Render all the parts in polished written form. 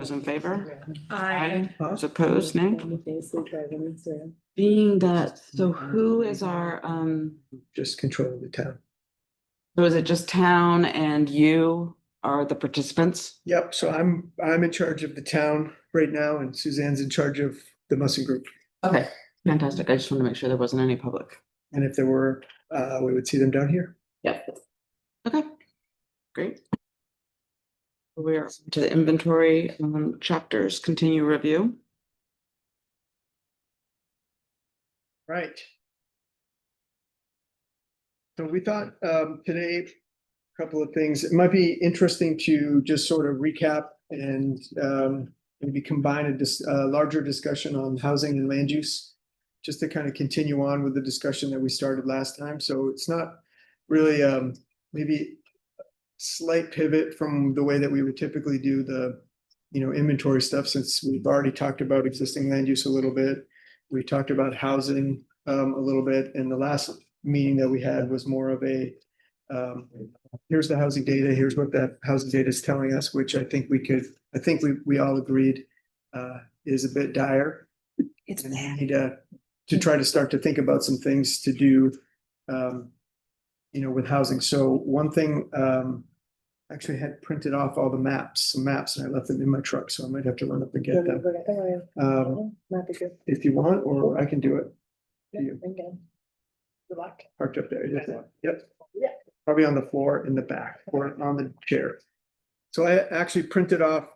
Those in favor? Aye. Those opposed, nay? Being that, so who is our, Just control the town. so is it just town and you are the participants? Yep, so I'm in charge of the town right now and Suzanne's in charge of the Mussing Group. Okay, fantastic. I just want to make sure there wasn't any public. And if there were, we would see them down here. Yep. Okay, great. We're to the inventory chapters, continue review. Right. So we thought today, a couple of things. It might be interesting to just sort of recap and maybe combine a larger discussion on housing and land use, just to kind of continue on with the discussion that we started last time. So it's not really maybe slight pivot from the way that we would typically do the inventory stuff, since we've already talked about existing land use a little bit. We talked about housing a little bit, and the last meeting that we had was more of a here's the housing data, here's what that housing data is telling us, which I think we all agreed is a bit dire. It's and we need to try to start to think about some things to do with housing. So one thing, actually had printed off all the some maps, and I left them in my truck, so I might have to run up and get them. If you want, or I can do it. Good luck. Parked up there. Yep. Yeah. Probably on the floor in the back or on the chair. So I actually printed off,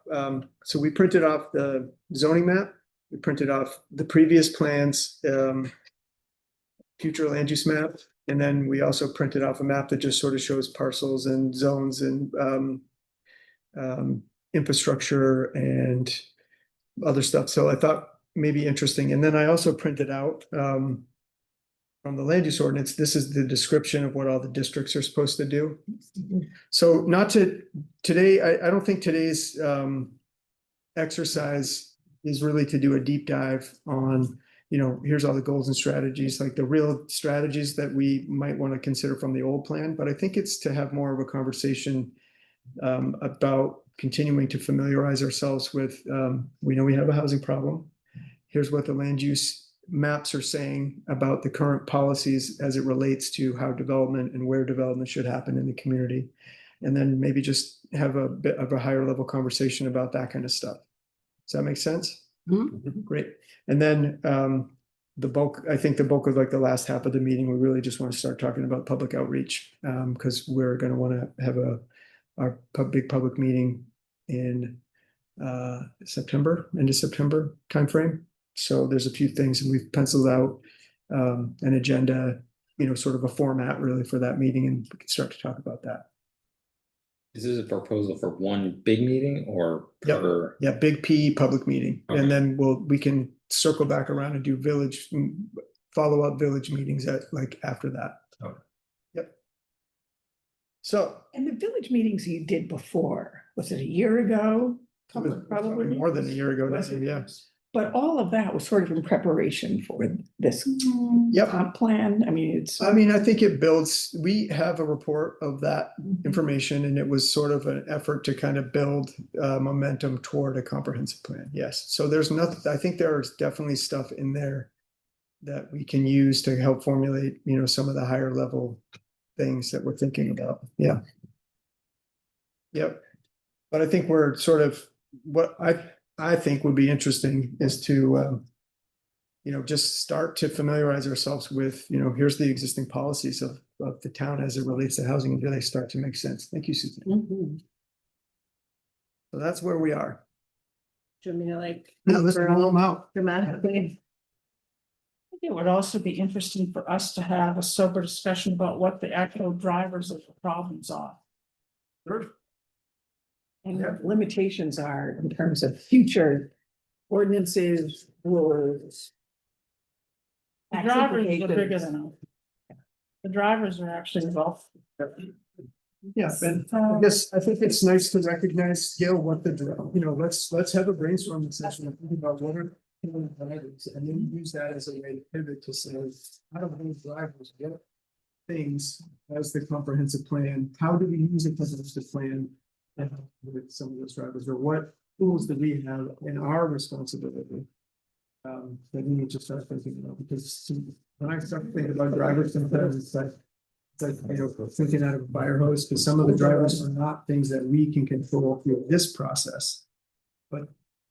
so we printed off the zoning map. We printed off the previous plans, future land use map. And then we also printed off a map that just sort of shows parcels and zones and infrastructure and other stuff. So I thought maybe interesting. And then I also printed out from the land use ordinance, this is the description of what all the districts are supposed to do. So today, I don't think today's exercise is really to do a deep dive on here's all the goals and strategies, like the real strategies that we might want to consider from the old plan. But I think it's to have more of a conversation about continuing to familiarize ourselves with, we know we have a housing problem. Here's what the land use maps are saying about the current policies as it relates to how development and where development should happen in the community. And then maybe just have a bit of a higher level conversation about that kind of stuff. Does that make sense? Mhm. Great. And then I think the bulk of like the last half of the meeting, we really just want to start talking about public outreach, because we're going to want to have our big public meeting in September, end of September timeframe. So there's a few things, and we've penciled out an agenda, sort of a format really for that meeting, and we can start to talk about that. Is this a proposal for one big meeting or per? Yeah, big P public meeting. Okay. And then we can circle back around and do follow-up village meetings after that. Okay. Yep. So. And the village meetings you did before, was it a year ago? Probably more than a year ago. Yeah. But all of that was sort of in preparation for this Yep. comp plan. I mean, I think it builds, we have a report of that information, and it was sort of an effort to kind of build momentum toward a comprehensive plan. Yes. So there's nothing, I think there's definitely stuff in there that we can use to help formulate, some of the higher level things that we're thinking about. Yeah. Yep. But I think we're sort of, what I think would be interesting is to, just start to familiarize ourselves with, here's the existing policies of the town as it relates to housing, and do they start to make sense? Thank you, Susan. Mhm. So that's where we are. Do you want me to Now let's roll them out. dramatically? I think it would also be interesting for us to have a sober discussion about what the actual drivers of the problems are. Sure. And what limitations are in terms of future ordinances, rules. The drivers are bigger implications. than us. The drivers are actually involved. Yeah, and I think it's nice to recognize, what let's have a brainstorming session and think about what are the drivers, and then use that as a way to pivot to say, how do those drivers get things as the comprehensive plan? How do we use a comprehensive plan with some of those drivers, or what tools that we have in our responsibility. That we need to start thinking about, because when I start thinking about drivers, sometimes it's like, thinking out of a fire hose, because some of the drivers are not things that we can control through this process. But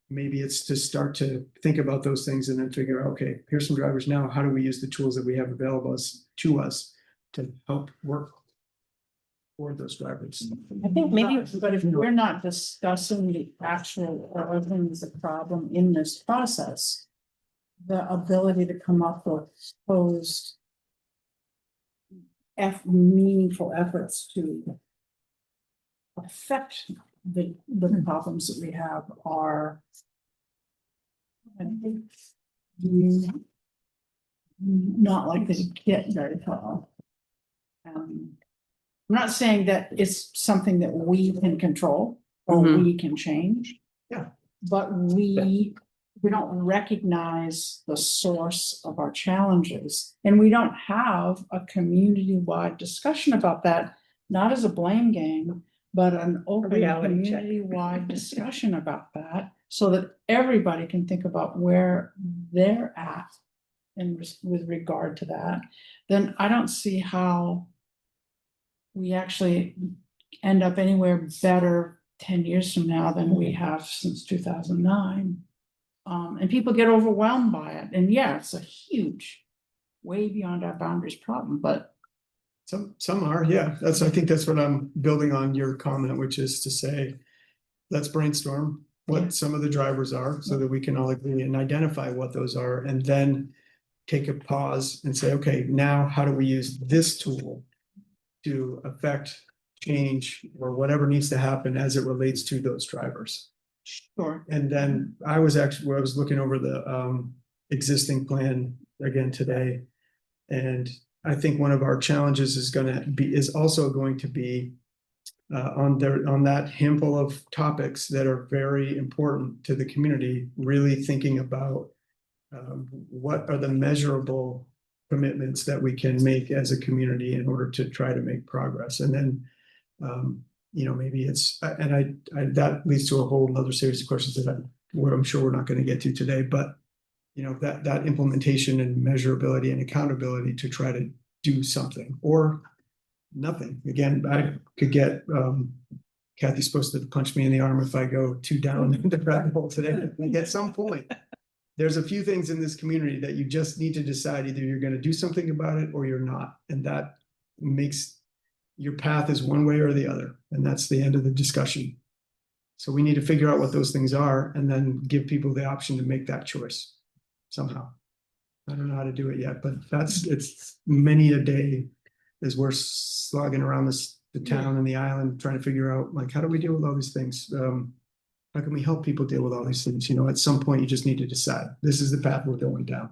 maybe it's to start to think about those things and then figure out, okay, here's some drivers now, how do we use the tools that we have available to us to help work for those drivers? I think maybe, But if we're not discussing the actual or things the problem in this process, the ability to come up with posed meaningful efforts to affect the problems that we have are not likely to get very far. I'm not saying that it's something that we can control or Mhm. we can change. Yeah. But we don't recognize the source of our challenges, and we don't have a community-wide discussion about that, not as a blame game, but an open reality check. community-wide discussion about that, so that everybody can think about where they're at with regard to that. Then I don't see how we actually end up anywhere better 10 years from now than we have since 2009. And people get overwhelmed by it. And yeah, it's a huge, way beyond our boundaries problem, but Some are, yeah, I think that's what I'm building on your comment, which is to say, let's brainstorm Yeah. what some of the drivers are, so that we can all agree and identify what those are, and then take a pause and say, okay, now how do we use this tool to affect change or whatever needs to happen as it relates to those drivers? sure. And then I was looking over the existing plan again today. And I think one of our challenges is also going to be on that handful of topics that are very important to the community, really thinking about what are the measurable commitments that we can make as a community in order to try to make progress. And then maybe it's, and that leads to a whole other series of questions that I'm sure we're not going to get to today, but that implementation and measurability and accountability to try to do something or nothing. Again, I could get, Kathy's supposed to punch me in the arm if I go too down the rabbit hole today. Like at some point, there's a few things in this community that you just need to decide either you're going to do something about it or you're not. And that makes your path is one way or the other. And that's the end of the discussion. So we need to figure out what those things are and then give people the option to make that choice somehow. I don't know how to do it yet, but it's many a day as we're slogging around the town and the island trying to figure out, like, how do we deal with all these things? How can we help people deal with all these things? At some point you just need to decide this is the path we're going down.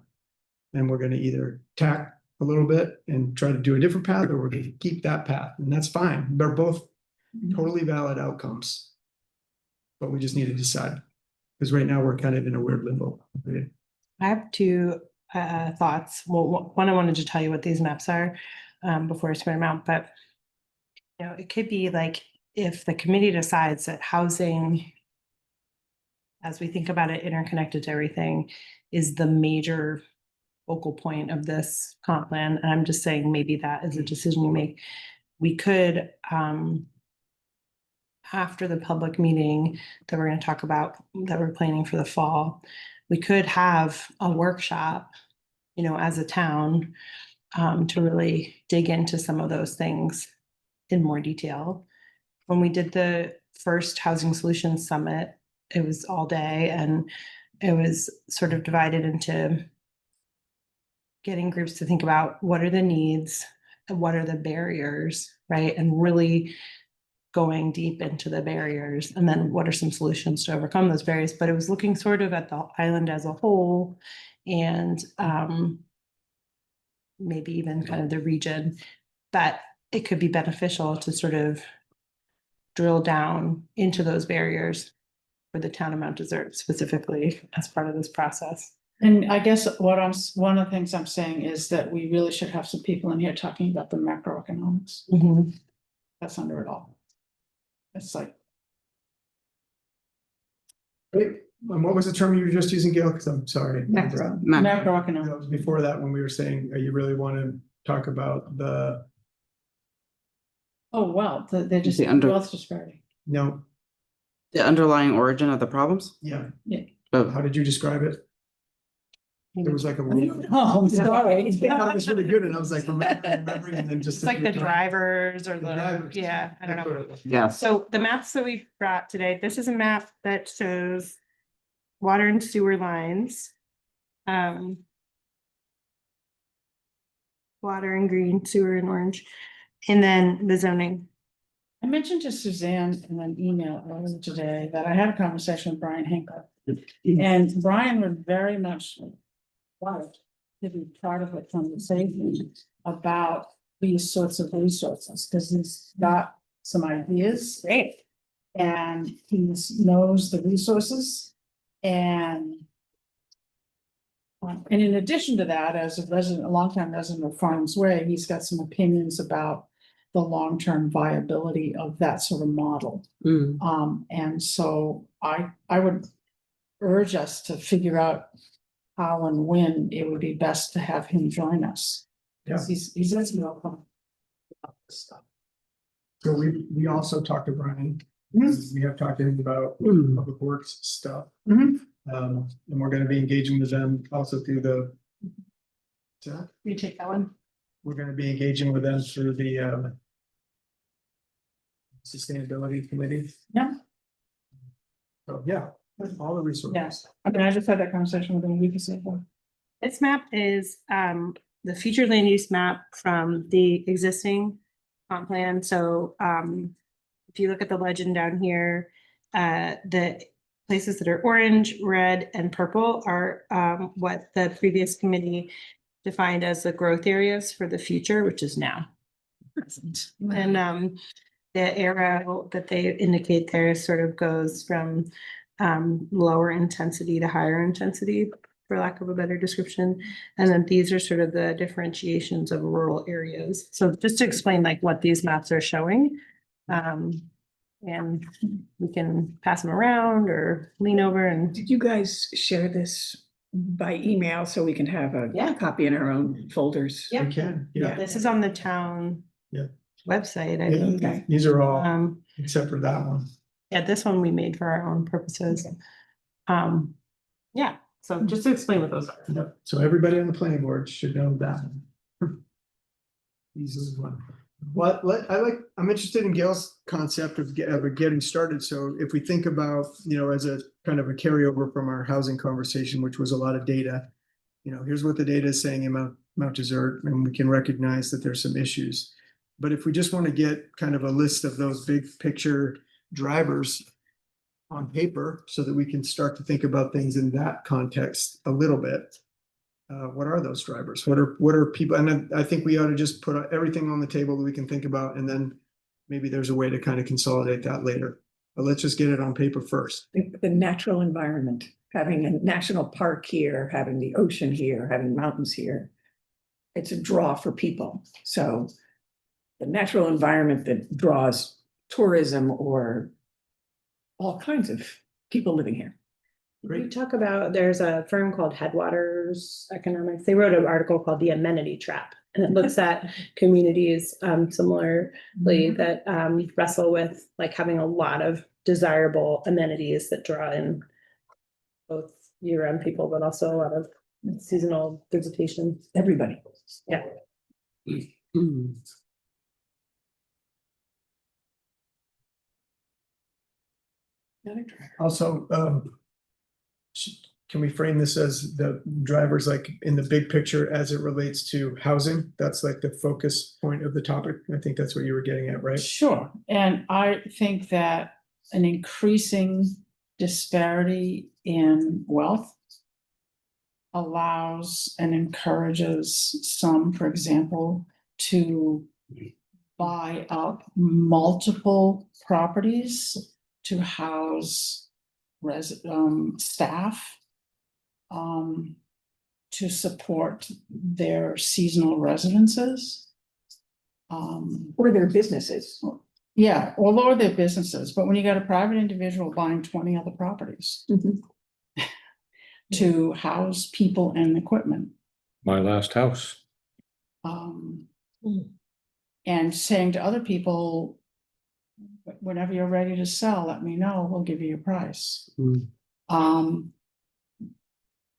And we're going to either tack a little bit and try to do a different path, or we're going to keep that path. And that's fine. They're both totally valid outcomes. But we just need to decide. Because right now we're kind of in a weird limbo. I have two thoughts. Well, one, I wanted to tell you what these maps are before I spread them out, but it could be like if the committee decides that housing, as we think about it, interconnected to everything, is the major focal point of this comp plan. And I'm just saying maybe that is a decision you make. We could, after the public meeting that we're going to talk about, that we're planning for the fall, we could have a workshop, as a town, to really dig into some of those things in more detail. When we did the first Housing Solutions Summit, it was all day and it was sort of divided into getting groups to think about what are the needs and what are the barriers, right? And really going deep into the barriers, and then what are some solutions to overcome those barriers. But it was looking sort of at the island as a whole, and maybe even kind of the region, that it could be beneficial to sort of drill down into those barriers for the town of Mount Desert specifically as part of this process. And I guess one of the things I'm saying is that we really should have some people in here talking about the macroeconomics. That's under it all. It's like, Wait, and what was the term you were just using, Gail? Because I'm sorry. Macro. Macroeconomic. That was before that, when we were saying, you really want to talk about the, Oh, well, they're just The under- wealth disparity. no, The underlying origin of the problems? yeah, Oh, how did you describe it? There was like a. Oh, I'm sorry. I thought it was really good, and I was like, remembering, and then just. It's like the drivers or The the, drivers. yeah, I don't That's know. what it was. yes. So the maps that we brought today, this is a map that shows water and sewer lines. Um. Water in green, sewer in orange, and then the zoning. I mentioned to Suzanne in an email earlier today that I had a conversation with Brian Hinkle. And Brian would very much like to be part of a conversation about these sorts of resources, because he's got some ideas. Great. And he knows the resources and in addition to that, as a resident, a longtime resident of Farms Way, he's got some opinions about the long-term viability of that sort of model. And so I would urge us to figure out how and when it would be best to have him join us. Yeah. He's as welcome. about this stuff. So we also talked to Brian. Mhm. We have talked to him about Mm. public works stuff. Mhm. And we're gonna be engaging with them also through the. You take that one. We're gonna be engaging with them through the Sustainability Committee. Yeah. So, yeah, all the resources. Yes, I mean, I just had that conversation with him a week ago. This map is the future land use map from the existing comp plan. So if you look at the legend down here, the places that are orange, red, and purple are what the previous committee defined as the growth areas for the future, which is now. And the arrow that they indicate there sort of goes from lower intensity to higher intensity, for lack of a better description. And then these are sort of the differentiations of rural areas. So just to explain like what these maps are showing. And we can pass them around or lean over and. Did you guys share this by email so we can have a Yeah. copy in our own folders? Yeah. We can, yeah. This is on the town. Yeah. Website, I Yeah, think. Okay. these are all, Um, except for that one. yeah, this one we made for our own purposes. Yeah, so just to explain what those are. Yep, so everybody on the planning board should know that. Easily one. Well, I'm interested in Gail's concept of getting started, so if we think about, as a kind of a carryover from our housing conversation, which was a lot of data. Here's what the data is saying in Mount Desert, and we can recognize that there's some issues. But if we just want to get kind of a list of those big picture drivers on paper so that we can start to think about things in that context a little bit. What are those drivers? What are people? And I think we ought to just put everything on the table that we can think about, and then maybe there's a way to kind of consolidate that later. But let's just get it on paper first. The natural environment, having a national park here, having the ocean here, having mountains here. It's a draw for people. So the natural environment that draws tourism or all kinds of people living here. We talk about, there's a firm called Headwaters Economics. They wrote an article called The Amenity Trap. And it looks at communities similarly that wrestle with like having a lot of desirable amenities that draw in both year-round people, but also a lot of seasonal visitation. Everybody. Yeah. Mm. Also, can we frame this as the drivers like in the big picture as it relates to housing? That's like the focus point of the topic. I think that's what you were getting at, right? Sure, and I think that an increasing disparity in wealth allows and encourages some, for example, to buy up multiple properties to house staff to support their seasonal residences. Or their businesses. Yeah, or their businesses, but when you got a private individual buying 20 other properties to house people and equipment. My last house. Um, Mm. and saying to other people, whenever you're ready to sell, let me know, we'll give you your price. Mm.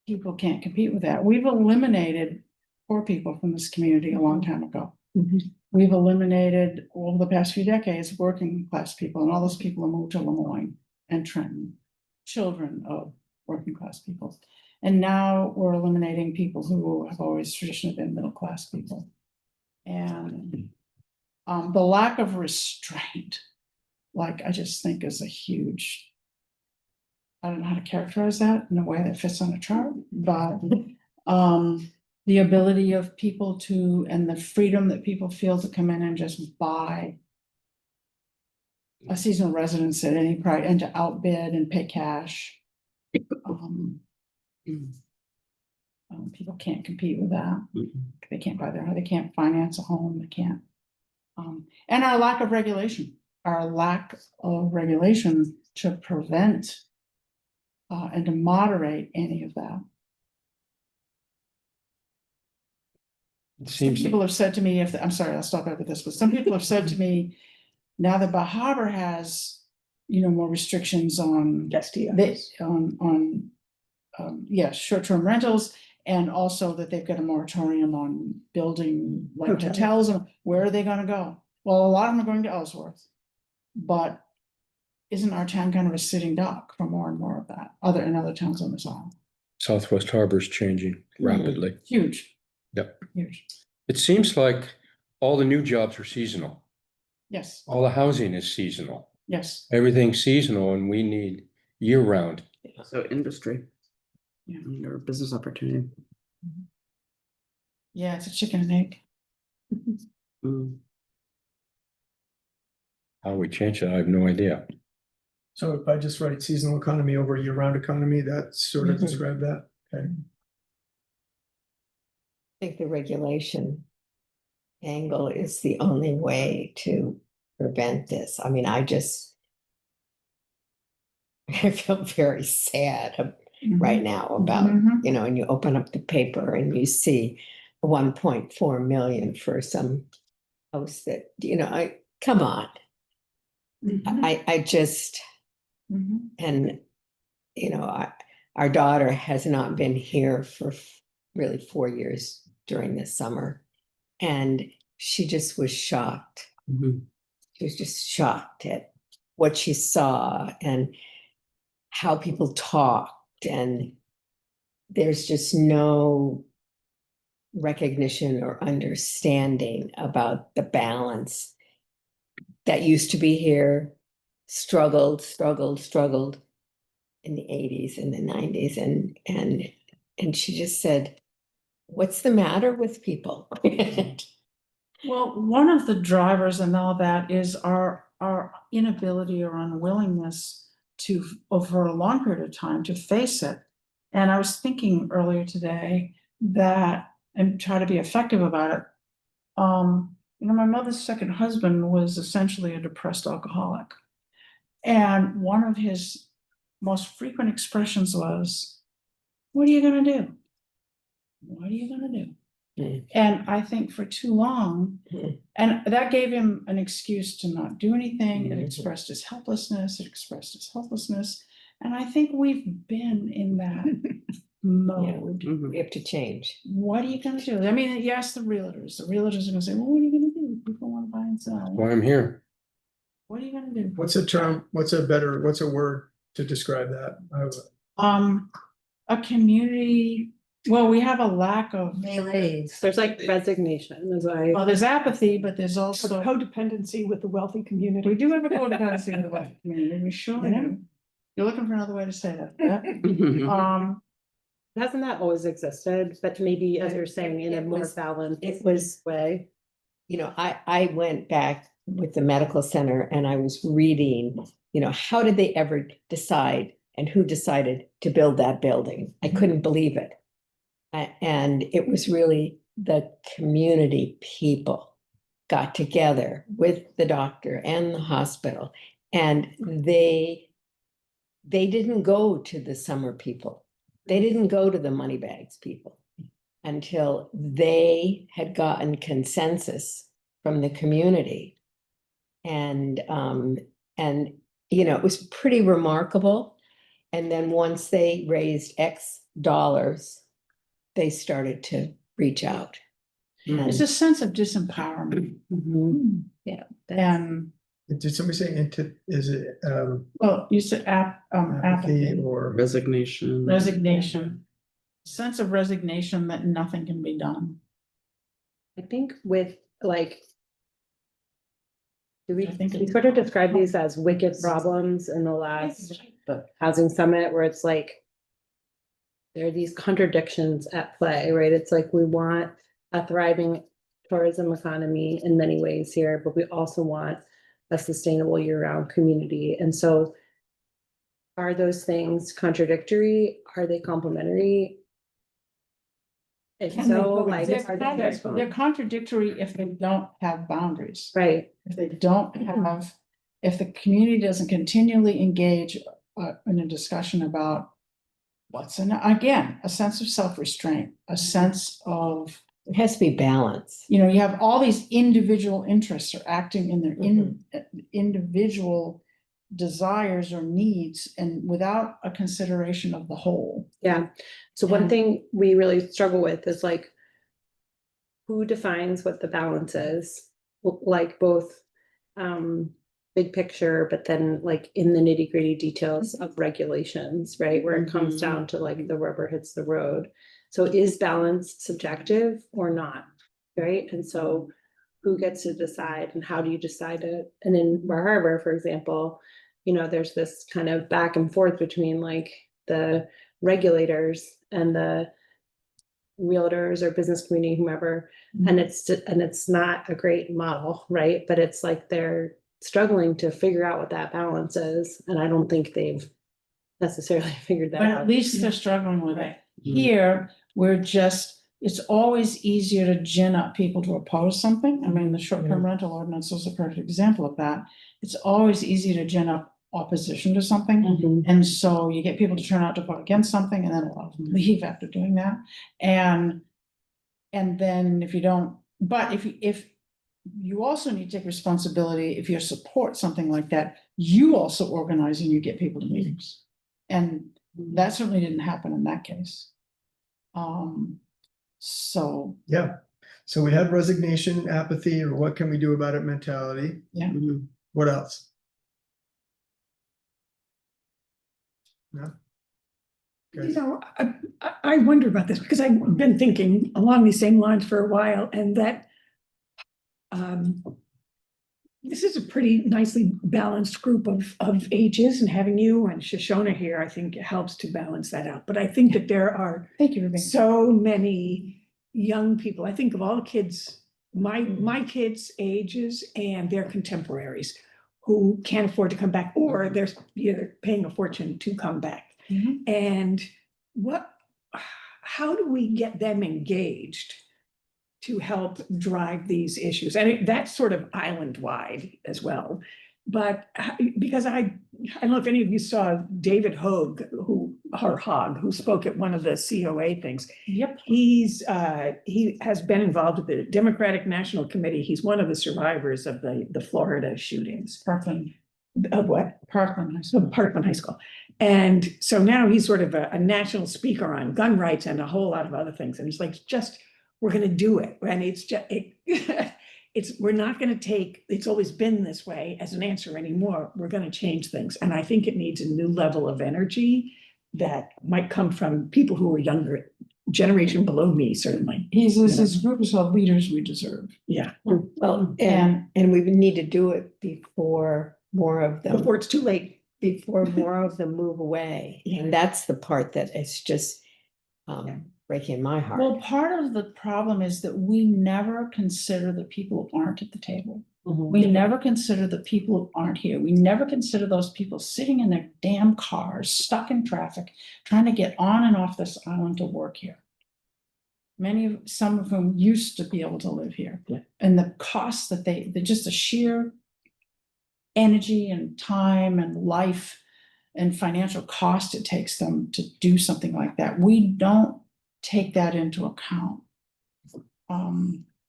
People can't compete with that. We've eliminated poor people from this community a long time ago. Mhm. We've eliminated over the past few decades, working class people, and all those people have moved to Lemoyne and Trenton, children of working class people. And now we're eliminating people who have always traditionally been middle class people. And the lack of restraint, like, I just think is a huge, I don't know how to characterize that in a way that fits on a chart, but the ability of people to, and the freedom that people feel to come in and just buy a seasonal residence at any price and to outbid and pay cash. People can't compete with that. They can't buy their home, they can't finance a home, they can't. And our lack of regulation to prevent and to moderate any of that. It Some seems, people have said to me, I'm sorry, I'll stop after this, but some people have said to me, now that Bar Harbor has, more restrictions on STIs. short-term rentals, and also that they've got a moratorium on building like Hotels. hotels, and where are they gonna go? Well, a lot of them are going to Ellsworth, but isn't our town kind of a sitting duck for more and more of that, in other towns on this island? Southwest Harbor's changing rapidly. Huge. Yep. Huge, It seems like all the new jobs are seasonal. yes, All the housing is seasonal. yes, Everything's seasonal and we need year round. So industry. Yeah. Or business opportunity. yeah, it's a chicken and egg. Mm. How we change that, I have no idea. So if I just write seasonal economy over year-round economy, that sort of Mhm. describe that, okay? I think the regulation angle is the only way to prevent this. I mean, I feel very sad right now about, Mhm. And you open up the paper and you see 1.4 million for some house that, come on. I just, Mhm. and, our daughter has not been here for really 4 years during this summer. And she just was shocked. Mhm. She was just shocked at what she saw and how people talked. And there's just no recognition or understanding about the balance that used to be here, struggled in the 80s and the 90s. And she just said, what's the matter with people? Well, one of the drivers in all that is our inability or unwillingness to, over a long period of time, to face it. And I was thinking earlier today that, and try to be effective about it. My mother's second husband was essentially a depressed alcoholic. And one of his most frequent expressions was, what are you gonna do? What are you gonna do? And I think for too long, and that gave him an excuse to not do anything. It expressed his helplessness. And I think we've been in that mode. Mhm. We have to change. What are you gonna do? I mean, you ask the realtors are gonna say, well, what are you gonna do? People wanna buy and sell. Why I'm here. What are you gonna do? What's a term, what's a word to describe that? A community, well, we have a lack of, Malaise. There's like resignation, as well, there's apathy, but there's also, Codependency with the wealthy community. we do have a codependency in the West community, we sure do. You're looking for another way to say that. Yeah. Hasn't that always existed, but maybe, as you're saying, in a It more was- balanced it was- way? I went back with the medical center and I was reading, how did they ever decide and who decided to build that building? I couldn't believe it. And it was really the community people got together with the doctor and the hospital, and they didn't go to the summer people. They didn't go to the money bags people until they had gotten consensus from the community. And it was pretty remarkable. And then once they raised X dollars, they started to reach out. It's a sense of disempowerment. And, Did somebody say is it well, you said apathy apathy, or? Resignation. resignation, sense of resignation that nothing can be done. I think with like. I think We it's- sort of describe these as wicked problems in the last housing summit where it's like. There are these contradictions at play, right? It's like we want a thriving tourism economy in many ways here, but we also want a sustainable year-round community. And so are those things contradictory? Are they complementary? If Can they so, like, coexist? are they- They're contradictory if they don't have boundaries. right, If they don't have, if the community doesn't continually engage in a discussion about what's again, a sense of self-restraint, a sense of, It has to be balanced. you have all these individual interests are acting in their individual desires or needs and without a consideration of the whole. yeah. So one And- thing we really struggle with is like. Who defines what the balance is? Like both big picture, but then like in the nitty gritty details of regulations, right? Where it comes down to like the rubber hits the road. So is balance subjective or not? Right? And so who gets to decide and how do you decide it? And in Bar Harbor, for example, there's this kind of back and forth between like the regulators and the realtors or business community, whomever, and it's not a great model, right? But it's like they're struggling to figure out what that balance is, and I don't think they've necessarily figured that But out. at least they're struggling with it. Here, it's always easier to gin up people to oppose something. I mean, the short-term rental ordinance is a perfect example of that. It's always easy to gin up opposition to something. Mhm. And so you get people to turn out to vote against something and then a lot of them leave after doing that. And then if you don't, but if you also need to take responsibility, if you support something like that, you also organize and you get people to meetings. And that certainly didn't happen in that case. So, Yeah, so we have resignation, apathy, or what can we do about it mentality. yeah. What else? No? Guys? I wonder about this because I've been thinking along these same lines for a while, and that this is a pretty nicely balanced group of ages, and having you and Shoshona here, I think helps to balance that out. But I think that there are Thank you for being. so many young people. I think of all the kids, my kids' ages and their contemporaries who can't afford to come back, or they're paying a fortune to come back. Mhm. And how do we get them engaged to help drive these issues? And that's sort of island-wide as well. But because I don't know if any of you saw David Hogg, who spoke at one of the COA things. Yep. He has been involved with the Democratic National Committee. He's one of the survivors of the Florida shootings. Parkland. Of what? Parkland High School. Parkland High School. And so now he's sort of a national speaker on gun rights and a whole lot of other things. And he's like, we're going to do it. And it's just, we're not going to take, it's always been this way as an answer anymore. We're going to change things. And I think it needs a new level of energy that might come from people who are younger, generation below me, certainly. His group is called Leaders We Deserve. Yeah. Well, and we would need to do it before more of them. Before it's too late. Before more of them move away. Yeah. And that's the part that is just breaking my heart. Well, part of the problem is that we never consider the people who aren't at the table. We never consider the people who aren't here. We never consider those people sitting in their damn cars, stuck in traffic, trying to get on and off this island to work here. some of whom used to be able to live here. Yeah. And the cost that they're just a sheer energy and time and life and financial cost it takes them to do something like that. We don't take that into account.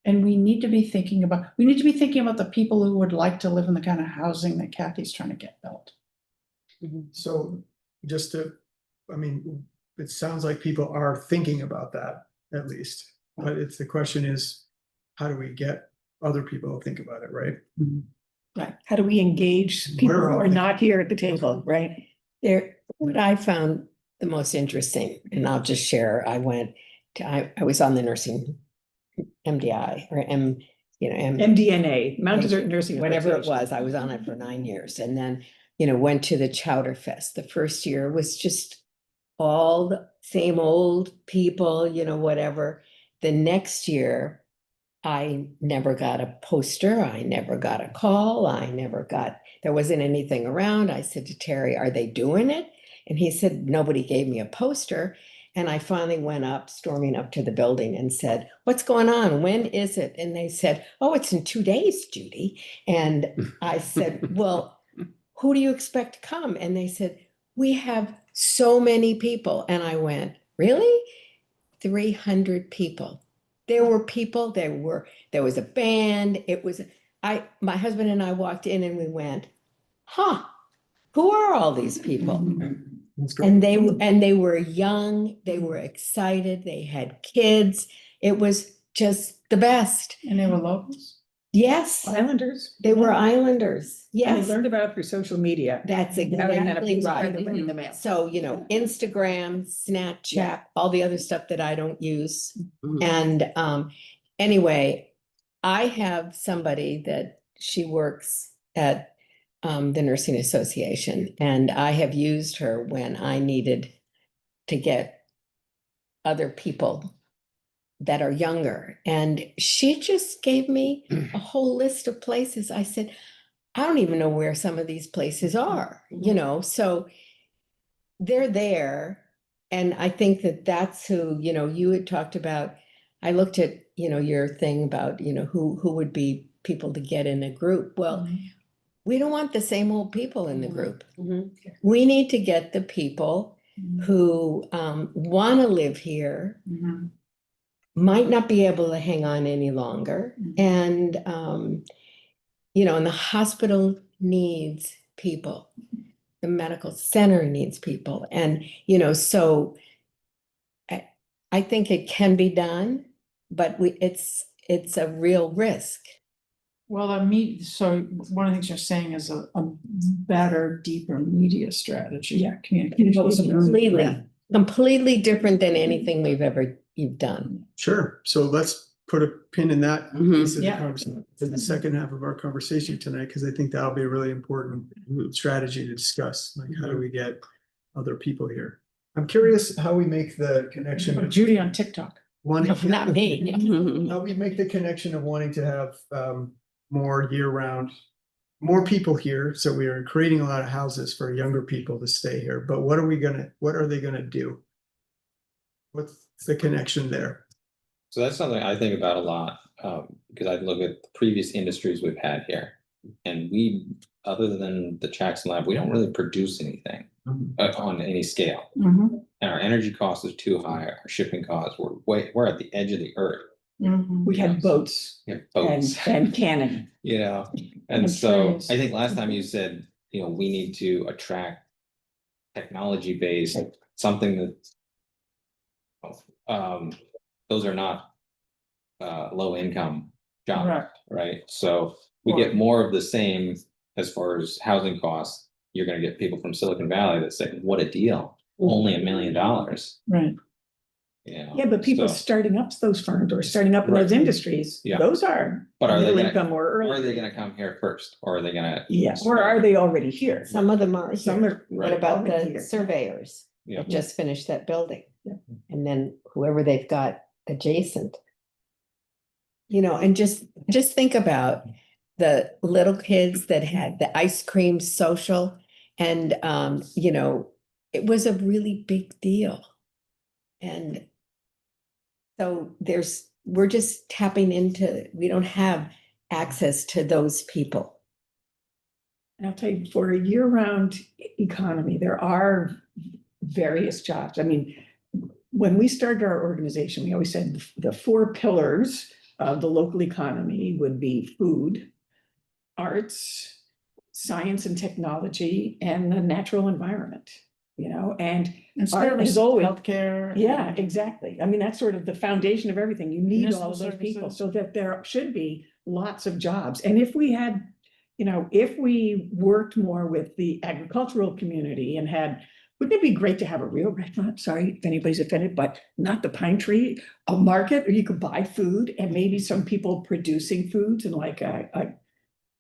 And we need to be thinking about the people who would like to live in the kind of housing that Kathy's trying to get built. So just to, I mean, it sounds like people are thinking about that at least, but the question is, how do we get other people to think about it, right? Right. How do we engage people Where who are are they? not here at the table, right? What I found the most interesting, and I'll just share, I was on the nursing MDI or MDNA, Mount Desert Nursing. whatever it Association. was, I was on it for 9 years and then, went to the Chowder Fest. The first year was just all the same old people, whatever. The next year, I never got a poster. I never got a call. There wasn't anything around. I said to Terry, are they doing it? And he said, nobody gave me a poster. And I finally went up, storming up to the building and said, what's going on? When is it? And they said, oh, it's in 2 days, Judy. And I said, well, who do you expect to come? And they said, we have so many people. And I went, really? 300 people. There were people, there was a band. My husband and I walked in and we went, huh, who are all these people? That's great. And they were young, they were excited, they had kids. It was just the best. And they were locals. Yes, Islanders. they were islanders. And Yes, they learned about it through social media. that's How they kind of exactly spread right. them in the mail. So, Instagram, Snapchat, all the other stuff that I don't use. And anyway, I have somebody that she works at the Nursing Association, and I have used her when I needed to get other people that are younger. And she just gave me a whole list of places. I said, I don't even know where some of these places are, so they're there. And I think that that's who, you had talked about. I looked at, your thing about, who would be people to get in a group. Well, we don't want the same old people in the group. We need to get the people who want to live here, might not be able to hang on any longer. And, and the hospital needs people. The medical center needs people. And, so I think it can be done, but it's a real risk. Well, so one of the things you're saying is a better, deeper media strategy. Yeah. Communication. Completely different than anything you've done. Sure. So let's put a pin in that piece of the Yeah. conversation in the second half of our conversation tonight, because I think that'll be a really important strategy to discuss. Like, how do we get other people here? I'm curious how we make the connection of Judy on TikTok. Not me. how we make the connection of wanting to have more year-round, more people here. So we are creating a lot of houses for younger people to stay here. But what are they gonna do? What's the connection there? So that's something I think about a lot, because I look at the previous industries we've had here. And other than the Jackson Lab, we don't really produce anything on any scale. And our energy cost is too high, our shipping costs, we're at the edge of the earth. We had boats We have boats, and cannon. and And so trees. I think last time you said, we need to attract technology-based, something that those are not low income jobs, Correct. right? So we get more of the same as far as housing costs. You're gonna get people from Silicon Valley that say, what a deal, only $1 million. Right. Yeah, but people so- starting up those firms or starting up in those Right. industries, Yeah. those are But are they middle gonna- income or early. Are they gonna come here first, or are they gonna? Yes, or are they already here? Some of them are. Some here. are. What about already the here. surveyors Yeah. that just finished that building? Yeah. And then whoever they've got adjacent. And just think about the little kids that had the ice cream social, and it was a really big deal. And So we're just tapping into, we don't have access to those people. And I'll tell you, for a year-round economy, there are various jobs. I mean, when we started our organization, we always said the four pillars of the local economy would be food, arts, science and technology, and the natural environment, you know, and And art service, is always. healthcare. Yeah, exactly. I mean, that's sort of the foundation of everything. You need all of Municipal those people, services. so that there should be lots of jobs. And if we had, you know, if we worked more with the agricultural community and had, wouldn't it be great to have a real restaurant? Sorry if anybody's offended, but not the Pine Tree, a market where you could buy food and maybe some people producing foods and like a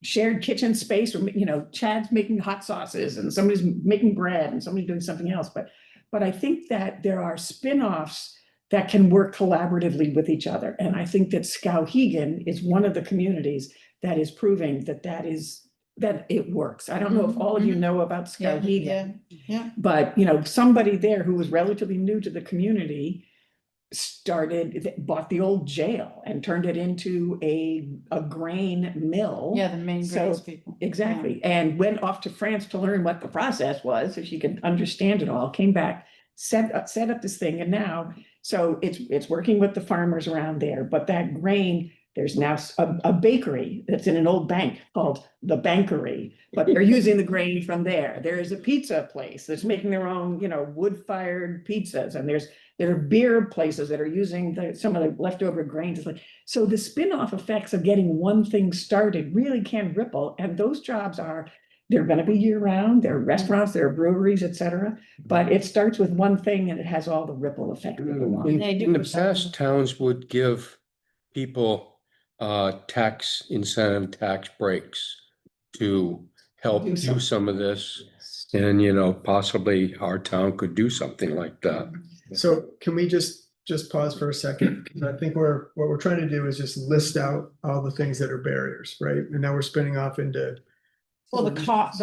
shared kitchen space, or, you know, Chad's making hot sauces and somebody's making bread and somebody's doing something else. But I think that there are spin-offs that can work collaboratively with each other. And I think that Skowhegan is one of the communities that is proving that it works. I don't know if all of you know about Skowhegan, Yeah. but, you know, somebody there who was relatively new to the community bought the old jail and turned it into a grain mill. Yeah, the main So- greatest people. Exactly, and went off to France to learn what the process was, so she could understand it all, came back, set up this thing, and now, so it's working with the farmers around there, but that grain, there's now a bakery that's in an old bank called The Bankery, but they're using the grain from there. There is a pizza place that's making their own, you know, wood-fired pizzas, and there are beer places that are using some of the leftover grains. It's like, so the spin-off effects of getting one thing started really can ripple, and those jobs they're gonna be year-round, there are restaurants, there are breweries, et cetera, but it starts with one thing and it has all the ripple effect that go on. In the past, towns would give people tax incentive, tax breaks to help Do do some- some of this. And, you know, possibly our town could do something like that. So can we just pause for a second? Because I think what we're trying to do is just list out all the things that are barriers, right? And now we're spinning off into. Well, the cost,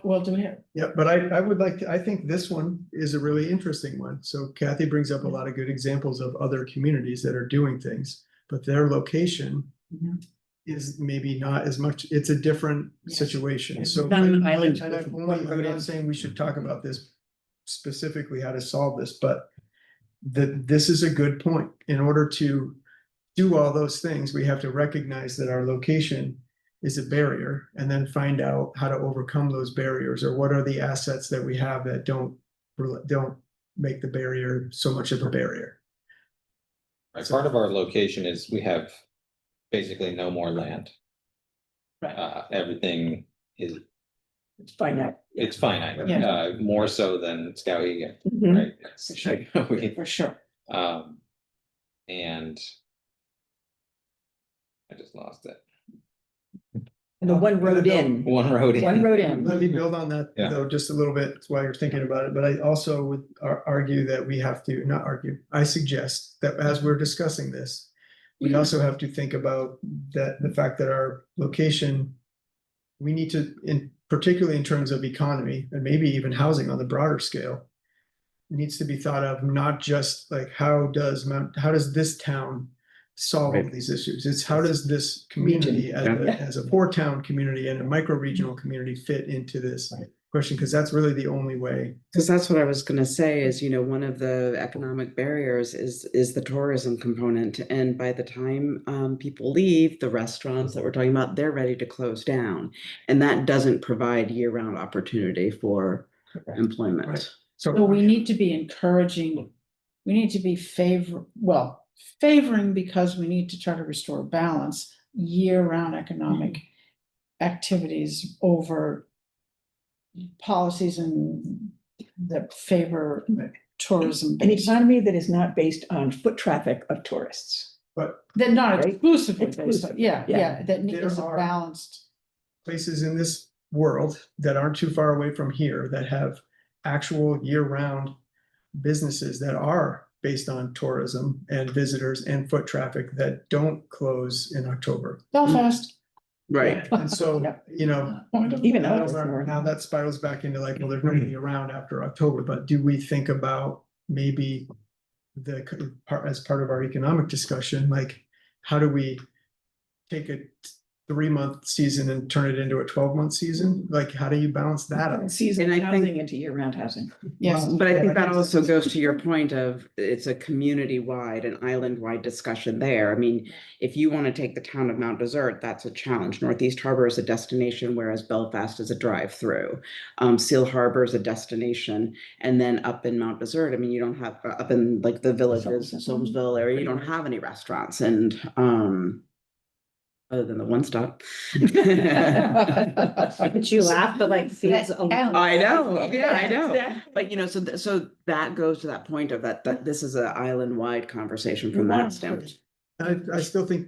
well, do we have? Yeah, but I would like to, I think this one is a really interesting one. So Kathy brings up a lot of good examples of other communities that are doing things, but their location Mhm. is maybe not as much, it's a different Yes. situation. It's So not an maybe- island. if only- I'm not saying we should talk about this specifically, how to solve this, but this is a good point. In order to do all those things, we have to recognize that our location is a barrier and then find out how to overcome those barriers, or what are the assets that we have that don't make the barrier so much of a barrier. Right, part of our location is we have basically no more land. Right. Everything is, It's finite. it's finite, Yeah. more so than Skowhegan, Mhm. right? For sure. For sure. And I just lost it. And the one road in, One road in. one road in. Let me build on that Yeah. though, just a little bit while you're thinking about it, but I also would argue that we have to, not argue, I suggest that as we're discussing this, we also have to think about the fact that our location, we need to, particularly in terms of economy and maybe even housing on the broader scale, needs to be thought of not just like how does this town solve all Right. these issues? It's how does this community as a four-town community and a micro-regional community fit into this question? Because that's really the only way. Because that's what I was gonna say is, one of the economic barriers is the tourism component. And by the time people leave, the restaurants that we're talking about, they're ready to close down. And that doesn't provide year-round opportunity for employment. Right. So So we need to be encouraging, we need to be favoring because we need to try to restore balance, year-round economic activities over policies and that favor tourism. An economy that is not based on foot traffic of tourists. but They're not Right? exclusively based on, Exclusive. yeah, Yeah. that There is a are- balanced. places in this world that aren't too far away from here that have actual year-round businesses that are based on tourism and visitors and foot traffic that don't close in October. Belfast. Right. And so, Even now others. that spirals back into like, well, there's nobody around after October, but do we think about maybe as part of our economic discussion, like, how do we take a 3-month season and turn it into a 12-month season? Like, how do you balance that out? Seasonal And I think- housing into year-round housing. Yes. But I think that Yeah. also goes to your point of it's a community-wide and island-wide discussion there. I mean, if you want to take the town of Mount Desert, that's a challenge. Northeast Harbor is a destination, whereas Belfast is a drive-through. Seal Harbor is a destination, and then up in Mount Desert, I mean, you don't have up in like the villages, Solmesville area, you don't have any restaurants, and other than the one stop. But you laugh, but like feels. I know, yeah, I know. Exactly. But you know, so that goes to that point of that this is an island-wide conversation from that standpoint. I still think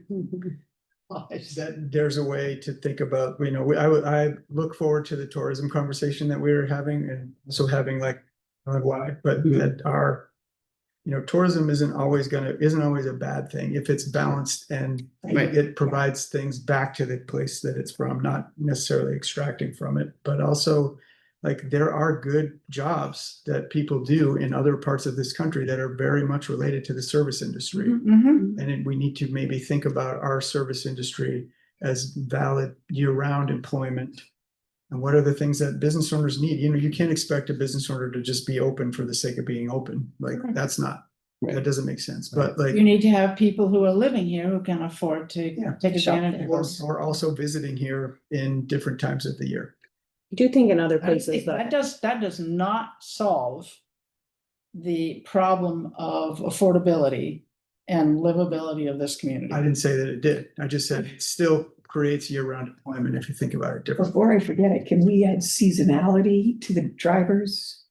that there's a way to think about, you know, I look forward to the tourism conversation that we were having, and also having like, I don't know why, but that you know, tourism isn't always a bad thing if it's balanced and Right. it provides things back to the place that it's from, not necessarily extracting from it, but also like there are good jobs that people do in other parts of this country that are very much related to the service industry. Mhm. We need to maybe think about our service industry as valid year-round employment. And what are the things that business owners need? You know, you can't expect a business owner to just be open for the sake of being open. Like, that doesn't make sense. But like, You need to have people who are living here who can afford to Yeah. take advantage of this. or also visiting here in different times of the year. I do think in other I think places That that, does not solve the problem of affordability and livability of this community. I didn't say that it did. I just said it still creates year-round employment if you think about it differently. Before I forget it, can we add seasonality to the drivers?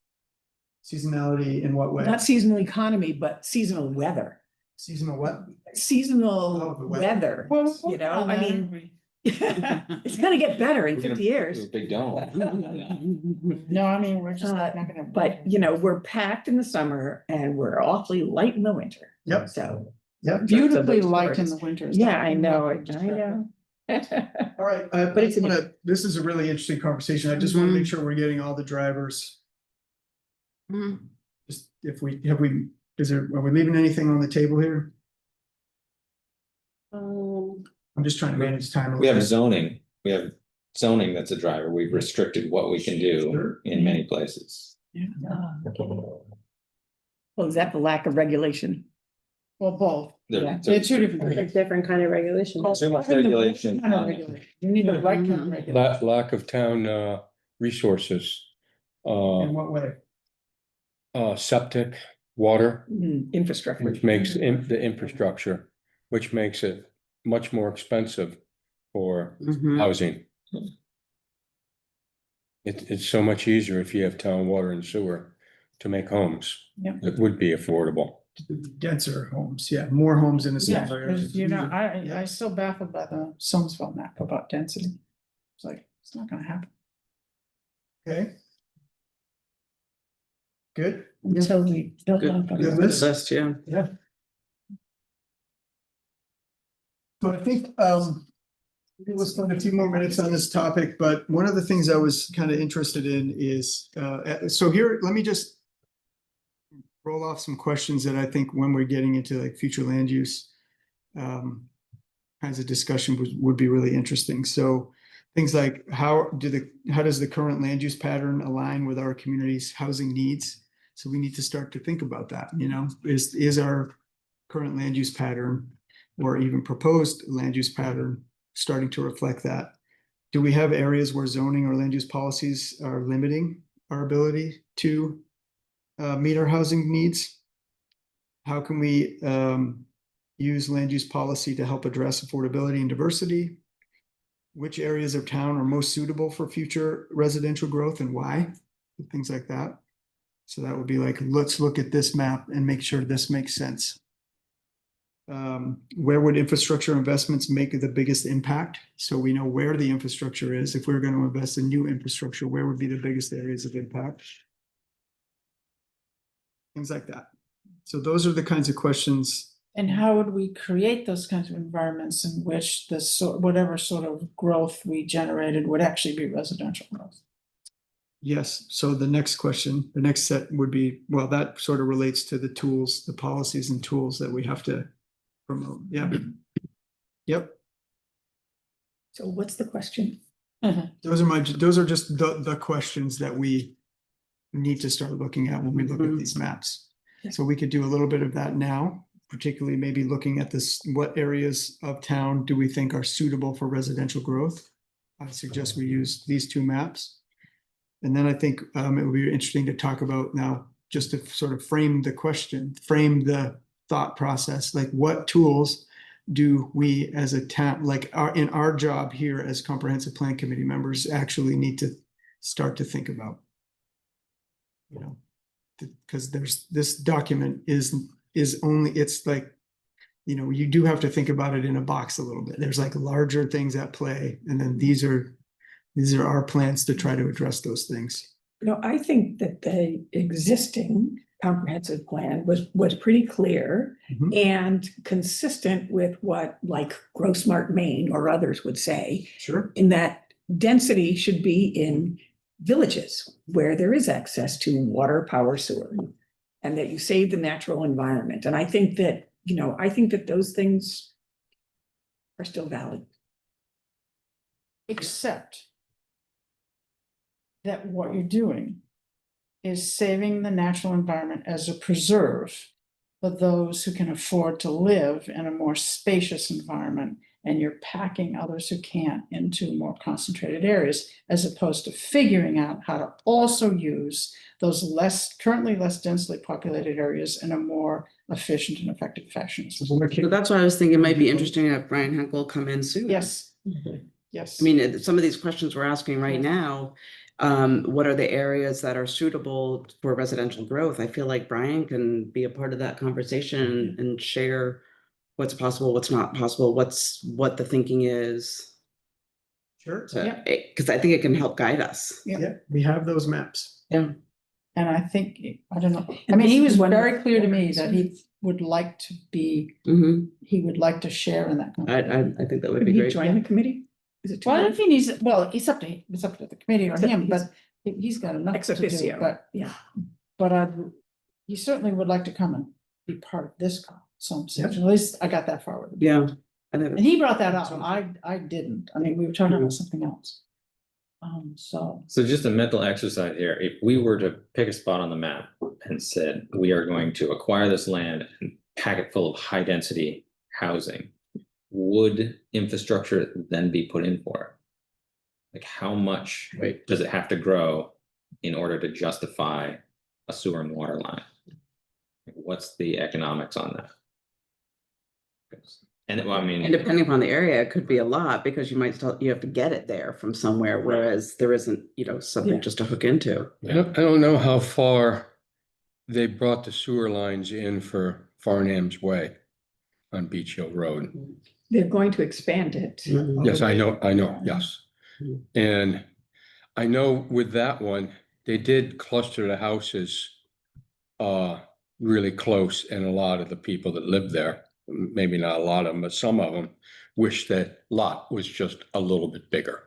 Seasonality in what way? Not seasonal economy, but seasonal weather. Seasonal what? Seasonal Oh, the weather. weather, you know, I mean, it's gonna get better in We're gonna 50 do years. a Big dome. No, I mean, we're just Uh, not gonna. But, you know, we're packed in the summer and we're awfully light in the winter. Yep. So, Yep. Beautifully those light in stories. the winters. yeah, I know, I know. All right, But it's this is a really interesting conversation. I just want to make sure we're getting all the drivers. Just if we, are we leaving anything on the table here? I'm just trying to manage time. a We have little zoning, that's a driver. We've restricted what we can do Sure. in many places. Well, is that the lack of regulation? Well, both. There- Yeah. They're two different a things. different kind of regulation. Too much regulation. Kind of regulation. You need the right kind of regulation. Lack of town resources, In what way? septic, water, Infrastructure. which makes the infrastructure, which makes it much more expensive for Mhm. housing. It's so much easier if you have town water and sewer to make homes. Yep. It would be affordable. Denser homes, yeah, more homes in a Yeah, smaller area. because you know, I still baffled by the Somerville map about density. It's like, it's not gonna happen Okay. Good. until we build Good. up. Good on list. List, yeah. Yeah. So I think, we'll spend a few more minutes on this topic, but one of the things I was kind of interested in is, so here, let me just roll off some questions that I think when we're getting into like future land use, kinds of discussion would be really interesting. So things like how does the current land use pattern align with our community's housing needs? So we need to start to think about that, you know, is our current land use pattern or even proposed land use pattern starting to reflect that? Do we have areas where zoning or land use policies are limiting our ability to meet our housing needs? How can we use land use policy to help address affordability and diversity? Which areas of town are most suitable for future residential growth and why? Things like that. So that would be like, let's look at this map and make sure this makes sense. Where would infrastructure investments make the biggest impact? So we know where the infrastructure is. If we're going to invest in new infrastructure, where would be the biggest areas of impact? Things like that. So those are the kinds of questions. And how would we create those kinds of environments in which whatever sort of growth we generated would actually be residential growth? Yes, so the next question, the next set would be, well, that sort of relates to the tools, the policies and tools that we have to promote. Yeah. Yep, So what's the question? those are just the questions that we need to start looking at when we look at these maps. So we could do a little bit of that now, particularly maybe looking at this, what areas of town do we think are suitable for residential growth? I suggest we use these two maps. And then I think it would be interesting to talk about now, just to sort of frame the question, frame the thought process, like what tools do we as a town, like in our job here as comprehensive plan committee members, actually need to start to think about? You know, because this document is only, it's like, you know, you do have to think about it in a box a little bit. There's like larger things at play, and then these are our plans to try to address those things. No, I think that the existing comprehensive plan was pretty clear Mhm. and consistent with what like Grow Smart Maine or others would say, Sure. in that density should be in villages where there is access to water, power, sewer, and that you save the natural environment. And I think that, you know, I think that those things are still valid. Except that what you're doing is saving the natural environment as a preserve for those who can afford to live in a more spacious environment, and you're packing others who can't into more concentrated areas, as opposed to figuring out how to also use those currently less densely populated areas in a more efficient and effective fashion. So that's why I was thinking it might be interesting to have Brian Henkel come in soon. Yes, yes. I mean, some of these questions we're asking right now, what are the areas that are suitable for residential growth? I feel like Brian can be a part of that conversation and share what's possible, what's not possible, what the thinking is. Sure. Because I think it can help guide us. Yeah, we have those maps. Yeah. And I think, I don't know, I And mean, this he is was one- very clear to me that he would like to be, Mhm. he would like to share in that. I think that would Could be he great. join the committee? Is it too Well, I don't late? think he's, well, it's up to the committee or Except him, he's- but he's got enough Ex to do, officio, but, yeah. but he certainly would like to come and be part of this conversation. At least I got that far with him. Yeah. I think And he brought that up, I didn't, I mean, we were talking about something else. So, So just a mental exercise here, if we were to pick a spot on the map and said, we are going to acquire this land and pack it full of high density housing, would infrastructure then be put in for it? Like how much does it have to grow in order to justify a sewer and water line? What's the economics on that? And well, I and mean, depending upon the area, it could be a lot because you have to get it there from somewhere, whereas there isn't, something Yeah. just to hook into. I don't know how far they brought the sewer lines in for Farnham's Way on Beach Hill Road. They're going to expand it. Yes, I know, yes. Mhm. And I know with that one, they did cluster the houses really close, and a lot of the people that lived there, maybe not a lot of them, but some of them wish that lot was just a little bit bigger.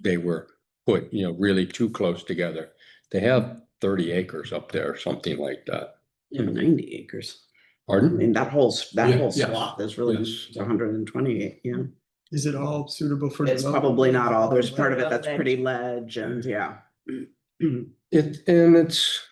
They were put, really too close together. They have 30 acres up there, something like that. 90 acres. I Pardon? mean, that whole Yes. swath is really Yes. 128, yeah. Is it all suitable for? It's development? probably not all. There's part of it that's Ledge. pretty ledge and yeah. It's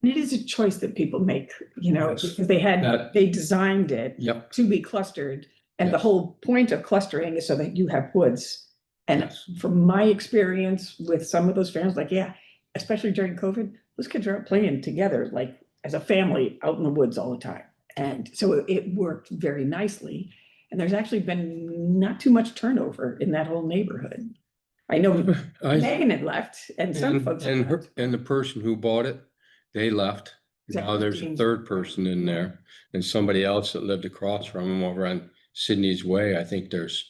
It is a choice that people make, Yes. because they designed it yep. to be clustered. And the Yes. whole point of clustering is so that you have woods. And Yes. from my experience with some of those families, like, yeah, especially during COVID, those kids are out playing together, like as a family out in the woods all the time. And so it worked very nicely. And there's actually been not too much turnover in that whole neighborhood. I know Megan had left and some folks. had left. And the person who bought it, they left. Is that Now there's a Christine? third person in there, and somebody else that lived across from him over on Sydney's Way. I think there's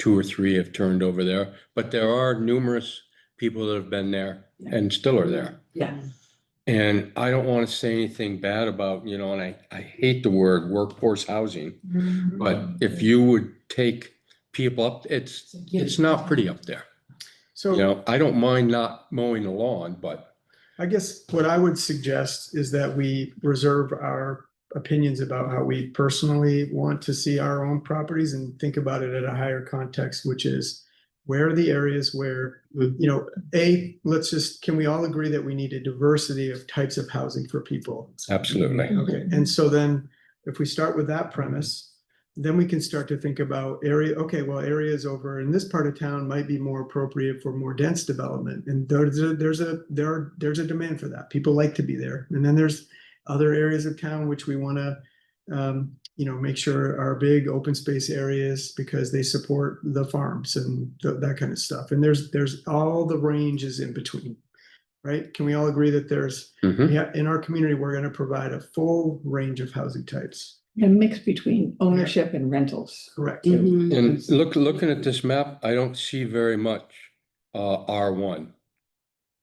2 or 3 have turned over there, but there are numerous people that have been there and still are there. Yeah. And I don't want to say anything bad about, and I hate the word workforce housing, but if you would take people up, it's not pretty up there. So. I don't mind not mowing the lawn, but I guess what I would suggest is that we reserve our opinions about how we personally want to see our own properties and think about it at a higher context, which is where are the areas where, can we all agree that we need a diversity of types of housing for people? absolutely. Okay, and so then if we start with that premise, then we can start to think about areas over in this part of town might be more appropriate for more dense development. And there's a demand for that. People like to be there. And then there's other areas of town which we want to make sure are big open space areas because they support the farms and that kind of stuff. And there's all the ranges in between. Right? Can we all agree that Mhm. in our community, we're going to provide a full range of housing types? A mix between ownership and rentals. Correct. Mhm. And looking at this map, I don't see very much R1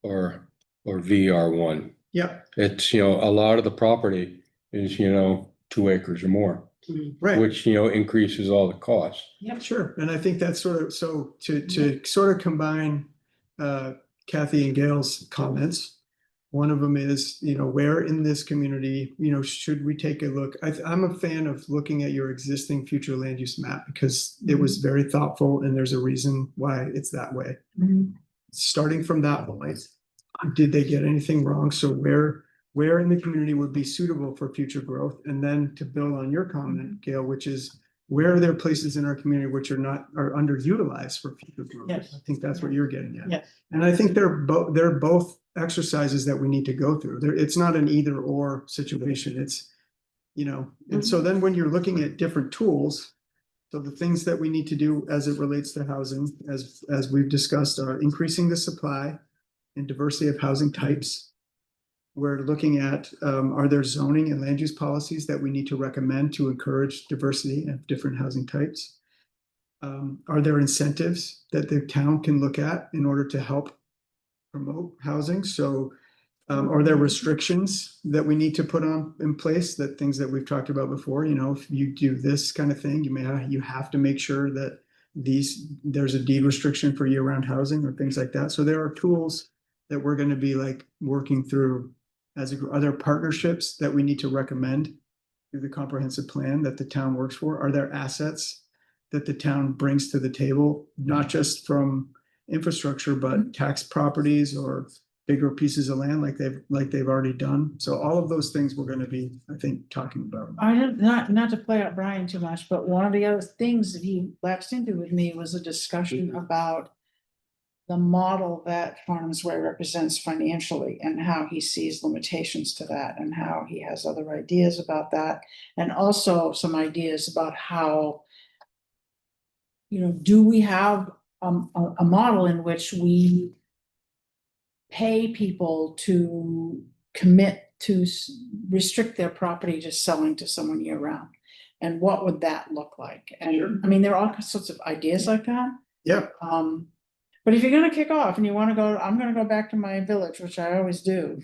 or VR1. Yep, It's, a lot of the property is, 2 acres or more, right. which, increases all the costs. Yep, sure. And I think that's sort of, so to sort of combine Kathy and Gail's comments, one of them is, where in this community, should we take a look? I'm a fan of looking at your existing future land use map because it was very thoughtful and there's a reason why it's that way. Starting from that point, did they get anything wrong? So where in the community would be suitable for future growth? And then to build on your comment, Gail, which is where are there places in our community which are underutilized for future growth? Yes. I think that's what you're getting at. Yes. And I think they're both exercises that we need to go through. It's not an either or situation. It's, and so then when you're looking at different tools, so the things that we need to do as it relates to housing, as we've discussed, are increasing the supply and diversity of housing types. We're looking at, are there zoning and land use policies that we need to recommend to encourage diversity of different housing types? Are there incentives that the town can look at in order to help promote housing? So are there restrictions that we need to put in place, that things that we've talked about before? If you do this kind of thing, you have to make sure that there's a deed restriction for year-round housing or things like that. So there are tools that we're going to be working through are there partnerships that we need to recommend through the comprehensive plan that the town works for? Are there assets that the town brings to the table, not just from infrastructure, but tax properties or bigger pieces of land like they've already done? So all of those things we're going to be, I think, talking about. I don't, not to play up Brian too much, but one of the other things that he latched into with me was a discussion about the model that Farnham's Way represents financially and how he sees limitations to that and how he has other ideas about that. And also some ideas about how, do we have a model in which we pay people to commit to restrict their property to selling to someone year round? And what would that look like? And I mean, there are all sorts of ideas like that. Yeah. But if you're gonna kick off and you wanna go, I'm gonna go back to my village, which I always do,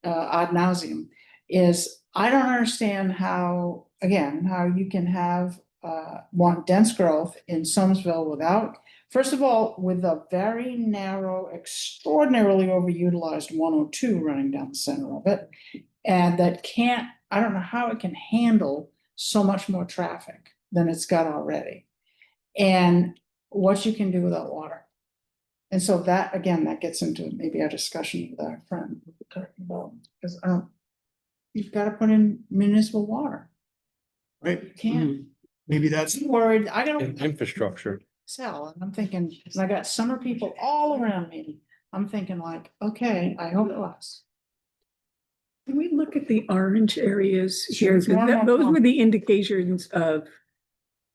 ad nauseum, is I don't understand how you can have, want dense growth in Somersville without, first of all, with a very narrow, extraordinarily overutilized 102 running down the center of it. And that I don't know how it can handle so much more traffic than it's got already. And what you can do without water. And so that, again, that gets into maybe our discussion with our friend we were talking about, because you've got to put in municipal water. Right. You can't. Maybe that's I'm worried, I gotta Infrastructure. sell, and I'm thinking, and I got summer people all around me. I'm thinking okay, I hope it lasts. Can we look at the orange areas Sure. here? 'Cause those were the indications of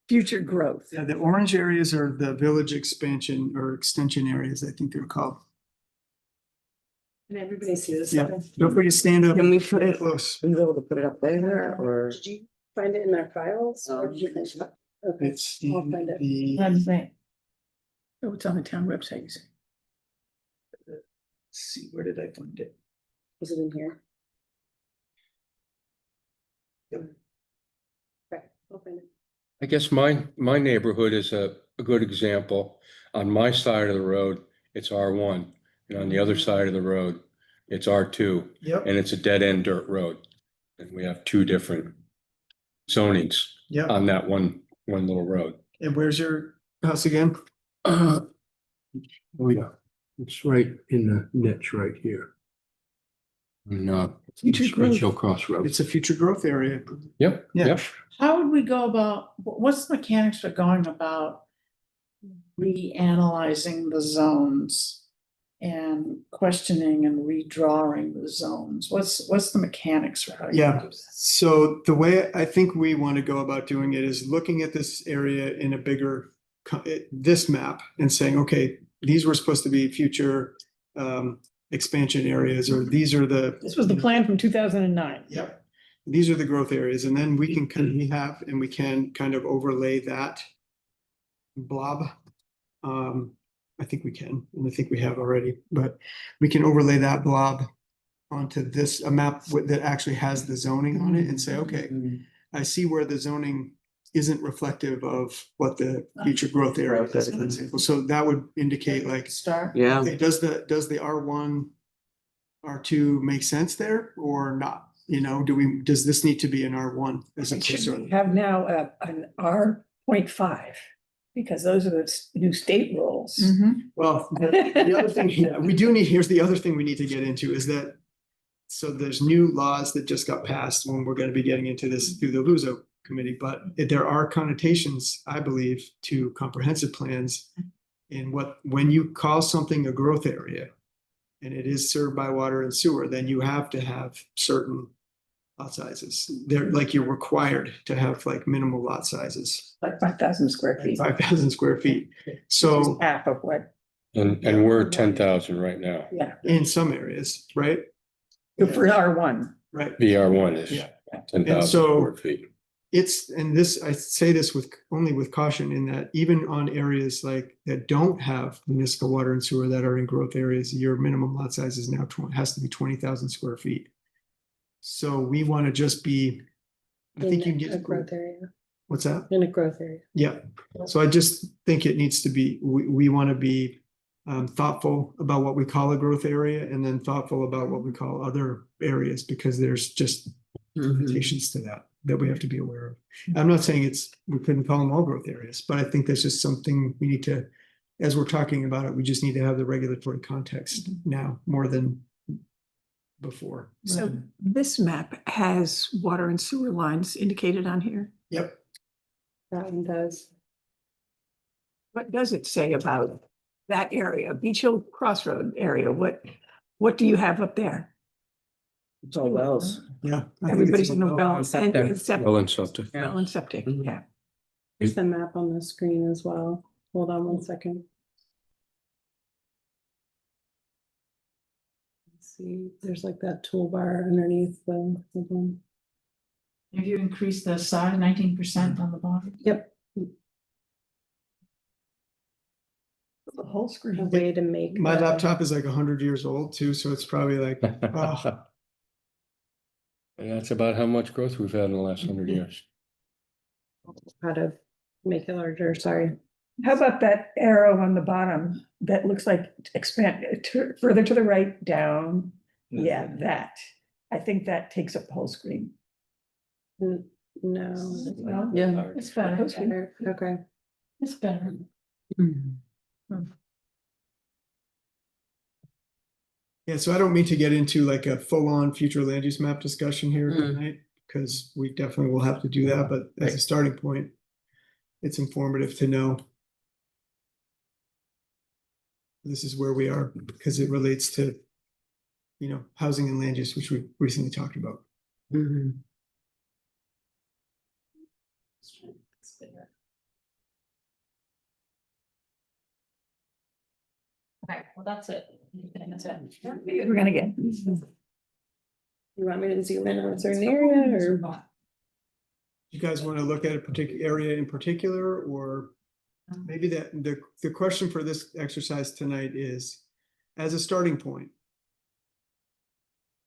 future growth. the orange areas are the village expansion or extension areas, I think they're called. And everybody see this? Yeah. Feel free to stand up. Can we put it, Close. are you able to put it up there or? Did you find it in our files? Or did you finish it up? Okay, It's I'll in find it. the, That's right. Oh, it's on the town website, you say. let's see, where did I find it? Was it in here? Yep. Okay, I'll find it. I guess my neighborhood is a good example. On my side of the road it's R1. And on the other side of the road, it's R2, Yep, and it's a dead end dirt road. And we have two different zonings yep. on that one little road. And where's your house again? Oh, yeah, it's right in the niche right here. And, Future growth. Hill Crossroads. It's a future growth area. Yep, Yeah. yep. How would we go about, what's the mechanics for going about reanalyzing the zones and questioning and redrawing the zones? What's the mechanics for how you Yeah. do this? So the way I think we want to go about doing it is looking at this area in a bigger, this map and saying, okay, these were supposed to be future expansion areas, or these are the. This was the plan from 2009. Yep. These are the growth areas, and then we can we can kind of overlay that blob. I think we can, and I think we have already, but we can overlay that blob onto this, a map that actually has the zoning on it and say, okay, I see where the zoning isn't reflective of what the future growth area is, for example. So that would indicate like, Start. Yeah. okay, does the R1, R2 make sense there or not? You know, does this need to be an R1 as It opposed should to? have now an R.5, because those are the new state rules. Well, the other thing, yeah, here's the other thing we need to get into is that, so there's new laws that just got passed when we're going to be getting into this through the Luso committee, but there are connotations, I believe, to comprehensive plans in when you call something a growth area and it is served by water and sewer, then you have to have certain lot sizes. They're like, you're required to have like minimal lot sizes, Like 5,000 square feet. 5,000 square feet. So Half of what, And we're 10,000 right now. yeah, in some areas, right? for R1. Right. VR1 is Yeah. 10,000 And so- square feet. I say this only with caution in that even on areas like that don't have municipal water and sewer that are in growth areas, your minimum lot size is now has to be 20,000 square feet. So we want to just be, I think you can In a get, growth area, what's that? in a growth area. Yeah. So I just think it needs to be, we want to be thoughtful about what we call a growth area and then thoughtful about what we call other areas, because there's just limitations to that we have to be aware of. I'm not saying we couldn't call them all growth areas, but I think that's just something we need to, as we're talking about it, we just need to have the regulatory context now more than before. So this map has water and sewer lines indicated on here. Yep. That one does. What does it say about that area, Beach Hill Crossroad area? What do you have up there? It's all wells. Yeah. I think Everybody's it's- in the well and septic. Well, and septic. Yeah. Well and septic, Mhm. yeah. There's the map on the screen as well. Hold on one second. Let's see, there's like that toolbar underneath the one. Have you increased the size 19% on the bottom? Yep, The whole a screen. way to make. My the- laptop is like 100 years old too, so it's probably like, oh, And that's about how much growth we've had in the last 100 years. How to make it larger, sorry. How about that arrow on the bottom that looks like expand further to the right, down? Yeah, that. I think that takes up the whole screen. No. No? Yeah, it's better. Better, okay. It's better. yeah, so I don't mean to get into like a full-on future land use map discussion here Mm. tonight, because we definitely will have to do that, but as a starting point, it's informative to know this is where we are, because it relates to, housing and land use, which we recently talked about. Mhm. Okay, well, that's it. That's it. We're gonna get. You want me to zoom in on a certain area or? You guys want to look at a particular area in particular, or maybe the question for this exercise tonight is, as a starting point,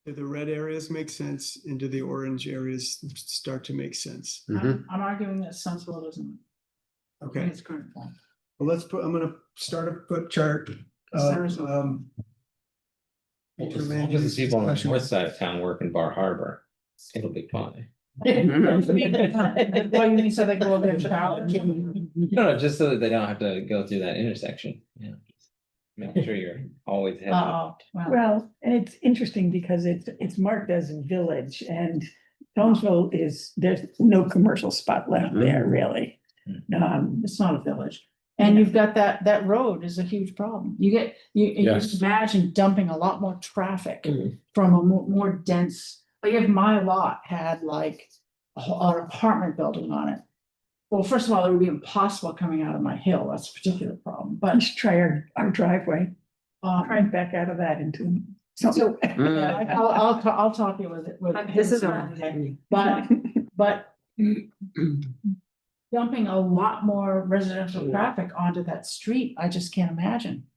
do the red areas make sense and do the orange areas start to make sense? Mhm. I'm arguing that sensible doesn't. Okay, It's current form. well, I'm gonna start a foot chart Well, as long as the people on the north side of town work in Bar Harbor, it'll be fine. Well, you mean so they go over there to college? No, just so that they don't have to go through that intersection, you know. Make sure you're always headed. Oh, well, Well, and it's interesting because it's marked as a village and Jonesville there's no commercial spot left there, really. it's not a village. And you've got that road is a huge problem. You Yes. imagine dumping a lot more traffic Mm. from a more dense, like if my lot had like an apartment building on it. Well, first of all, it would be impossible coming out of my hill. That's a particular problem, You but, should try our driveway, try and um, back out of that into something. yeah, I'll talk you with it. This is him someday. But dumping a lot more residential traffic onto that street, I just can't imagine.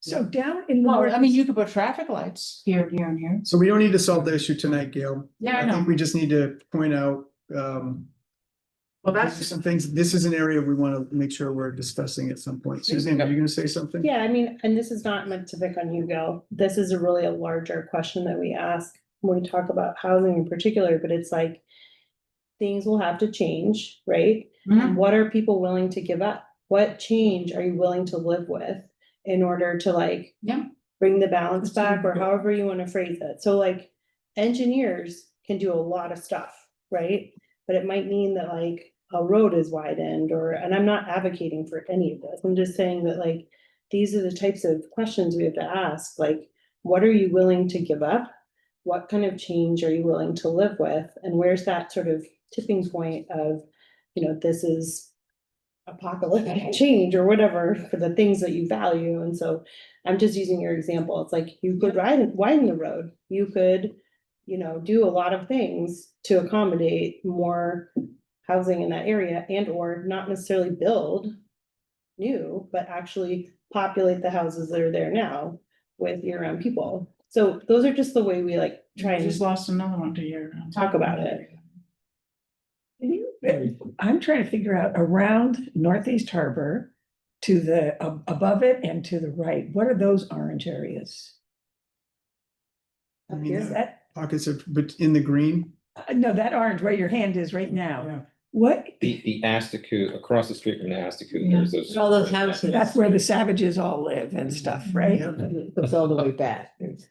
So down in the Well, north. I mean, you could put traffic lights here, here and here. So we don't need to solve the issue tonight, Gail. Yeah, I I know. think we just need to point out, Well, that's, some things, this is an area we want to make sure we're discussing at some point. Suzanne, are you gonna say something? Yeah, I mean, and this is not meant to pick on you, Gil. This is a really a larger question that we ask when we talk about housing in particular, but it's like things will have to change, right? And what are people willing to give up? What change are you willing to live with in order to like yeah, bring the balance That's back or good. however you want to phrase it? So like engineers can do a lot of stuff, right? But it might mean that like a road is widened and I'm not advocating for any of this. I'm just saying that like, these are the types of questions we have to ask, like, what are you willing to give up? What kind of change are you willing to live with? And where's that sort of tipping point of, this is apocalyptic change or whatever for the things that you value. And so I'm just using your example. It's like you could widen the road. You could, do a lot of things to accommodate more housing in that area and or not necessarily build new, but actually populate the houses that are there now with year-round people. So those are just the way we like try I and just lost another one to your. talk about it. I'm trying to figure out around Northeast Harbor to the, above it and to the right, what are those orange areas? I Up mean, here. Is that, pockets of, but in the green, no, that orange where your hand is right now, what, The Astacoot, across the street from the Astacoot, Yeah. there's those. All those houses. that's where the savages all live and stuff, right? Yeah. It goes all the way back. There's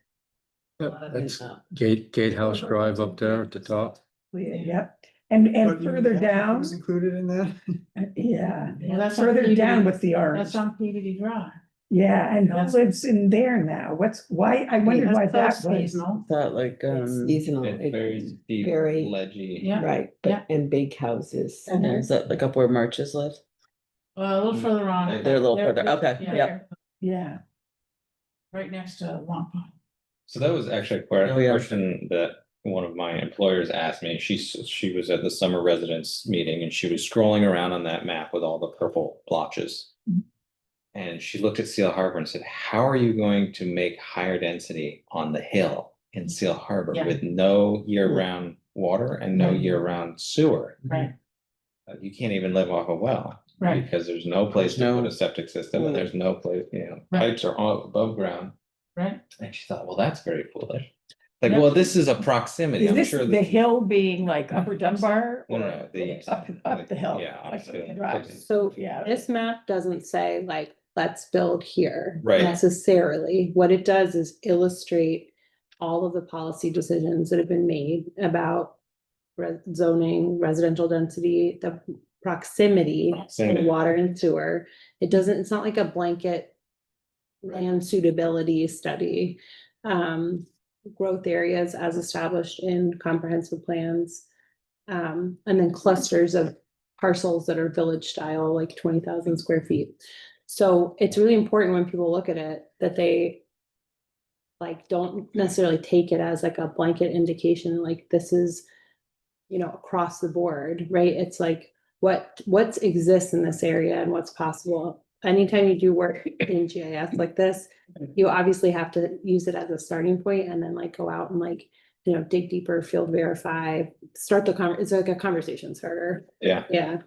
a Yep, lot of that's it. Gatehouse Drive up there at the top. Yep, and But you- further down, was included in that. yeah, Well, that's on further PVD. down with the orange, That's on PVD Drive. yeah, and who That's- lives in there now? Why, I wondered why that That's was. seasonal. That like, It's seasonal. It's It- very steep, very- ledgy. Yeah. Right, Yeah. but, and big houses. and is that like up where Marches live? A little further on. They're a little further, okay, Yeah, yep. Yeah, right next to Long Pond. So that was actually Oh, yeah. a question that one of my employers asked me. She was at the summer residence meeting and she was scrolling around on that map with all the purple blotches. Mhm. And she looked at Seal Harbor and said, how are you going to make higher density on the hill in Seal Harbor Yeah. with no year-round water and no Right. year-round sewer? Right, You can't even live off a well. right. Because there's no place to There's no- put a septic system and there's no place, Right. pipes are all above ground. Right. And she thought, well, that's very foolish. Like, Yeah. well, this is a proximity. is I'm this sure the that. hill being like Upper Dunbar? No, or no, the- Up the hill. Yeah, like obviously. the drive? So Yeah. this map doesn't say like, let's build here. Right. Necessarily. What it does is illustrate all of the policy decisions that have been made about zoning, residential density, the proximity Proximity. to water and sewer. It's not like a blanket land suitability study. Growth areas as established in comprehensive plans. And then clusters of parcels that are village style, like 20,000 square feet. So it's really important when people look at it that they like don't necessarily take it as like a blanket indication, like this is, across the board, right? It's like what exists in this area and what's possible. Anytime you do work in GIS like this, you obviously have to use it as a starting point and then like go out and like, dig deeper, field verify, start it's like a conversation starter. Yeah, Yeah.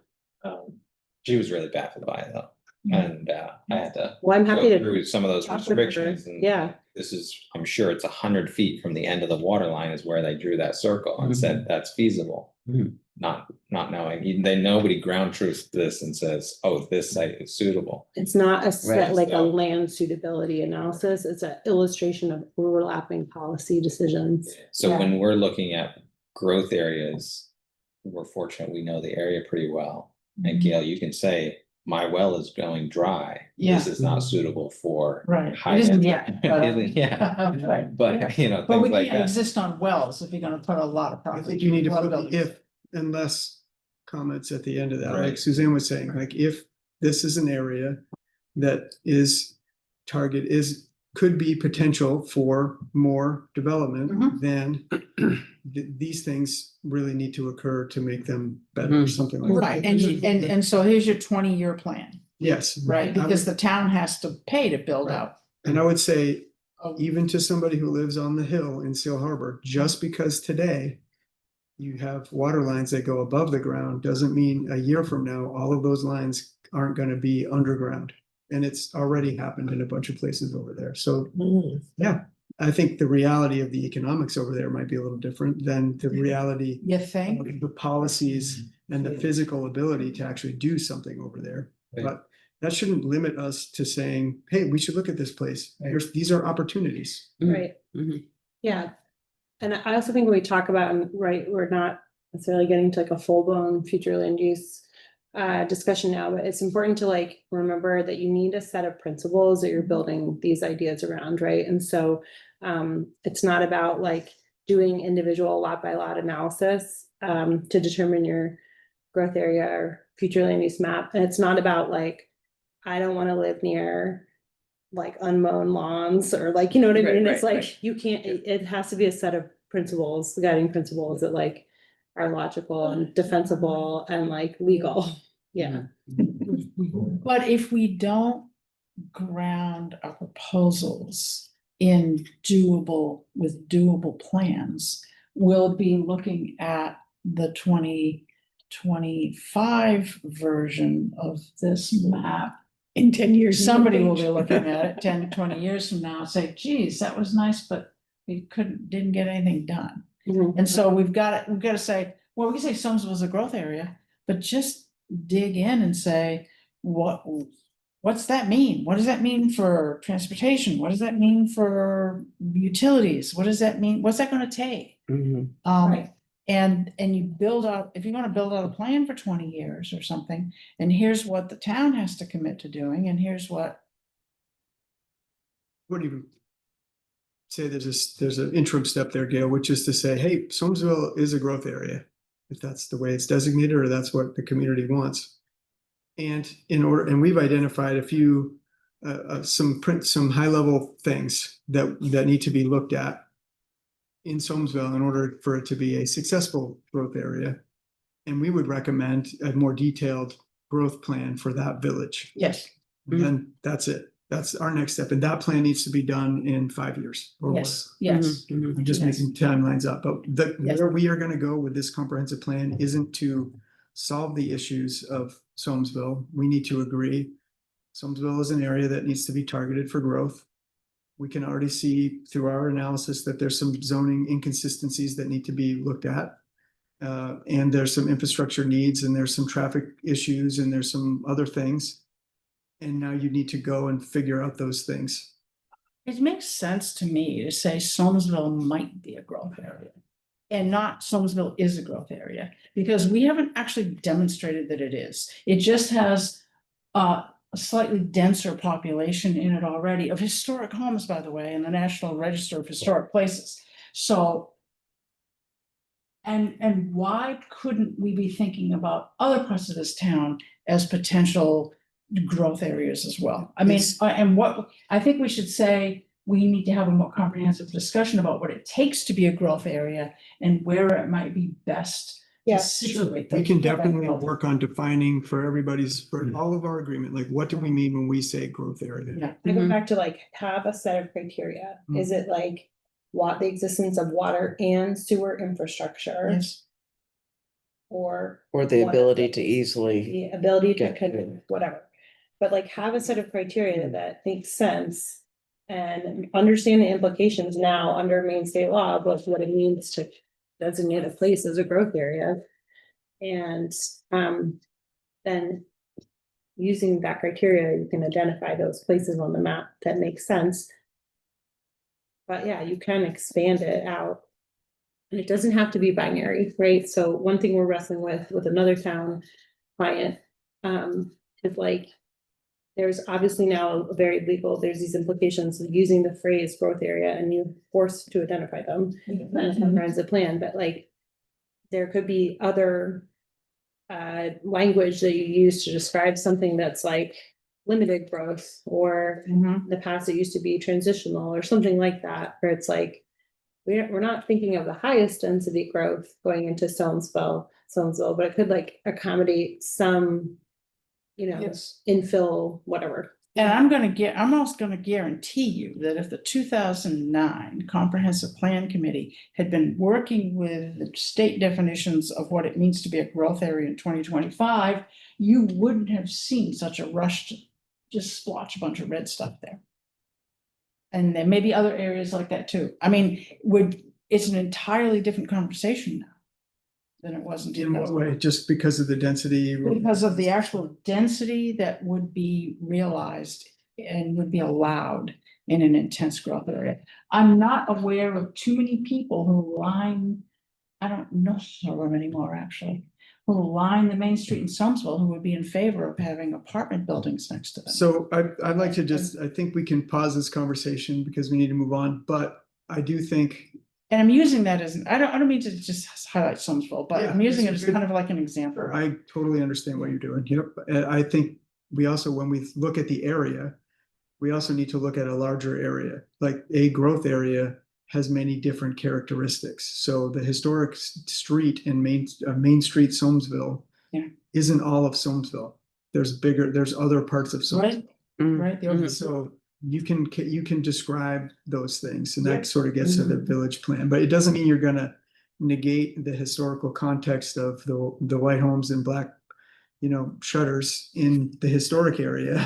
she was really baffled by it though. And I had to. Well, I'm happy go to through some of those talk with her. restrictions and. Yeah. This is, I'm sure it's 100 feet from the end of the water line is where they drew that circle and said that's feasible. Mhm. Not knowing, nobody ground truths this and says, oh, this site is suitable. It's not a set, Right. like a So- land suitability analysis. It's an illustration of overlapping policy decisions. So Yeah. when we're looking at growth areas, we're fortunate, we know the area pretty well. And Gail, you can say, my well is going dry. This Yeah. is not suitable for. Right. high It isn't end- yet. Yeah, Right. but Yeah. things But we like can't that. exist on wells if you're gonna put a lot of I property. think you need to well put the buildings. if unless comments at the end of that, like Right. Suzanne was saying, like if this is an area that is could be potential for more development, Mhm. then these things really need to occur to make them better or something like that. Right, and so here's your 20-year plan, Yes. right? I would- Because the town has to pay to build Right. out. And I would say, Oh, even to somebody who lives on the hill in Seal Harbor, just because today you have water lines that go above the ground, doesn't mean a year from now, all of those lines aren't gonna be underground. And it's already happened in a bunch of places over there. So, yeah, I think the reality of the economics over there might be a little different than the reality You of think? the policies and the physical ability to actually do something over there. Right. But that shouldn't limit us to saying, hey, we should look at this place. These are opportunities. Right. Mhm. Yeah. And I also think when we talk about, right, we're not necessarily getting to like a full blown future land use discussion now, but it's important to like remember that you need a set of principles that you're building these ideas around, right? And so it's not about like doing individual lot by lot analysis to determine your growth area or future land use map. And it's not about like, I don't want to live near like unmown lawns or like, you know what I mean? It's like, you can't, it has to be a set of principles, guiding principles that like are logical and defensible and like legal. Yeah. But if we don't ground our proposals in with doable plans, we'll be looking at the 2025 version of this map. In 10 years. Somebody will be looking at it 10 to 20 years from now and say, geez, that was nice, but we didn't get anything done. Mhm. And so we've got to say, well, we can say Somersville's a growth area, but just dig in and say, what's that mean? What does that mean for transportation? What does that mean for utilities? What does that mean? What's that gonna take? Mhm. Right. And you build out, if you're gonna build out a plan for 20 years or something, and here's what the town has to commit to doing, and here's what. Wouldn't even say there's an interim step there, Gail, which is to say, hey, Somersville is a growth area. If that's the way it's designated, or that's what the community wants. And we've identified a few, some high level things that need to be looked at in Somersville in order for it to be a successful growth area. And we would recommend a more detailed growth plan for that village. Yes. And then that's it. That's our next step. And that plan needs to be done in 5 years or Yes, yes. Mhm. I'm just Yes. making timelines up, but Yes. where we are gonna go with this comprehensive plan isn't to solve the issues of Somersville. We need to agree. Somersville is an area that needs to be targeted for growth. We can already see through our analysis that there's some zoning inconsistencies that need to be looked at. And there's some infrastructure needs, and there's some traffic issues, and there's some other things. And now you need to go and figure out those things. It makes sense to me to say Somersville might be a growth area. And not Somersville is a growth area, because we haven't actually demonstrated that it is. It just has a slightly denser population in it already, of historic homes, by the way, in the National Register of Historic Places. So. And why couldn't we be thinking about other parts of this town as potential growth areas as well? I mean, It's- and what, I think we should say, we need to have a more comprehensive discussion about what it takes to be a growth area and where it might be best to Yeah. situate. We those- can definitely work on defining for all of our agreement, like what do we mean when we say growth area? Yeah, I go Mhm. back to like, have a set of criteria. Mhm. Is it like the existence of water and sewer infrastructure? yes, Or Or the one of ability to those. easily. The ability to get connect, whatever. but like have a set of criteria that makes sense. And understand the implications now under Maine state law of what it means to designate a place as a growth area. And then using that criteria, you can identify those places on the map that make sense. But yeah, you can expand it out. And it doesn't have to be binary, right? So one thing we're wrestling with another town client, is like, there's obviously now a very legal, there's these implications of using the phrase growth area and you're forced to identify them. As a plan, but like, there could be other language that you use to describe something that's like limited growth, or in the past it used to be transitional or something like that, where it's like, we're not thinking of the highest density growth going into Stonesville, but it could like accommodate some, Yes. infill, whatever. And I'm almost gonna guarantee you that if the 2009 Comprehensive Plan Committee had been working with the state definitions of what it means to be a growth area in 2025, you wouldn't have seen such a rush to just splotch a bunch of red stuff there. And there may be other areas like that too. I mean, it's an entirely different conversation now than it was in In what 2009. way? Just because of the density? Because of the actual density that would be realized and would be allowed in an intense growth area. I'm not aware of too many people who line, I don't know of them anymore, actually, who line the main street in Somerville who would be in favor of having apartment buildings next to them. So I'd like to just, I think we can pause this conversation because we need to move on, but I do think. And I'm using that as, I don't mean to just highlight Somerville, but Yeah, I'm using it it's as good. kind of like an example. I totally understand what you're doing. Yep. And I think we also, when we look at the area, we also need to look at a larger area. Like a growth area has many different characteristics. So the historic street in Main Street, Somerville, Yeah. isn't all of Somerville. There's other parts of Somerville. Right, the open- So you can describe those things, and Yeah. that sort of gets to the Mhm. village plan, but it doesn't mean you're gonna negate the historical context of the white homes and black, shutters in the historic area,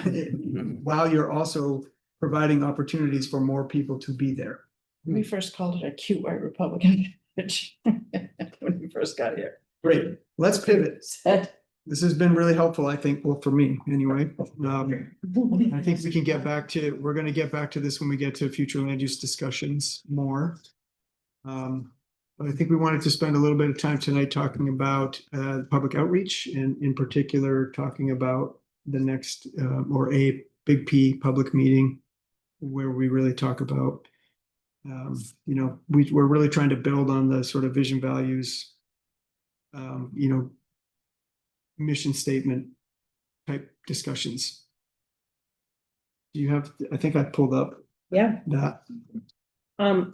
while you're also providing opportunities for more people to be there. We first called it a cute white Republican village when we first got here. Great, let's pivot. Said, This has been really helpful, I think, well, for me, anyway. I think we can we're gonna get back to this when we get to future land use discussions more. But I think we wanted to spend a little bit of time tonight talking about public outreach, and in particular, talking about the next or a big P public meeting where we really talk about, we're really trying to build on the sort of vision, values, mission statement type discussions. Do you have, I think I pulled up Yeah. that.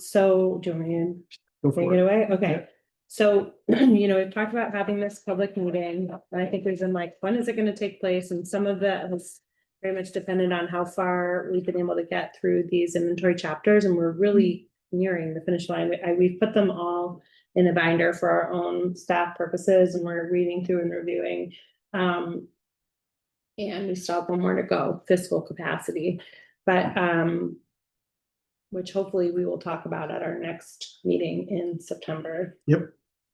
So do you want me to Go take for it it. away? Okay. Yeah. So, we've talked about having this public meeting, and I think we've been like, when is it gonna take place? And some of that was very much dependent on how far we've been able to get through these inventory chapters, and we're really nearing the finish line. We've put them all in a binder for our own staff purposes, and we're reading through and reviewing. And we still have one more to go, fiscal capacity, but, which hopefully we will talk about at our next meeting in September. Yep.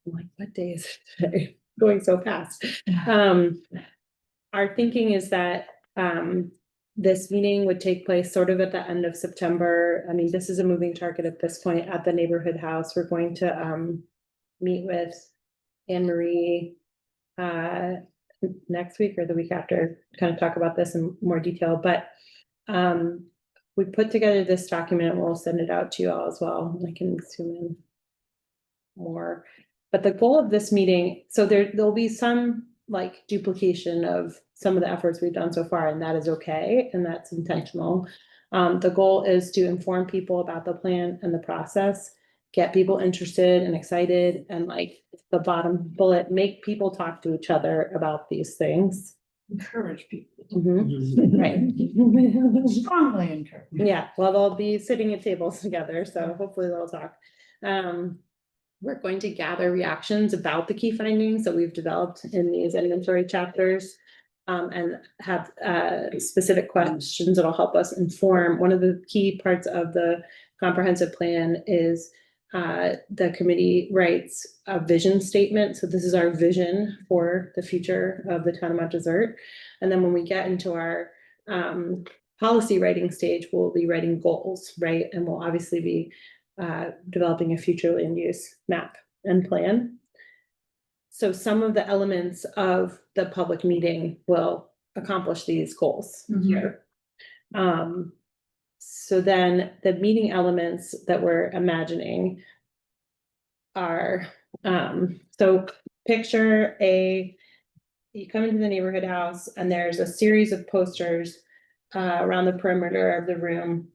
I'm like, what day is it today? Going so fast. Our thinking is that, this meeting would take place sort of at the end of September. I mean, this is a moving target at this point at the neighborhood house. We're going to, meet with Anne Marie, next week or the week after, kind of talk about this in more detail, but, we put together this document, we'll send it out to you all as well, I can zoom in more. But the goal of this meeting, so there'll be some like duplication of some of the efforts we've done so far, and that is okay, and that's intentional. The goal is to inform people about the plan and the process, get people interested and excited, and like the bottom bullet, make people talk to each other about these things. encourage people. Mhm. Right. Strongly encourage. Yeah, well, they'll be sitting at tables together, so hopefully they'll talk. We're going to gather reactions about the key findings that we've developed in these inventory chapters. and have specific questions that'll help us inform. One of the key parts of the comprehensive plan is the committee writes a vision statement. So this is our vision for the future of the town of Mount Desert. And then when we get into our policy writing stage, we'll be writing goals, right? And we'll obviously be developing a future land use map and plan. So some of the elements of the public meeting will accomplish these goals here. So then the meeting elements that we're imagining are, so picture you come into the neighborhood house and there's a series of posters around the perimeter of the room.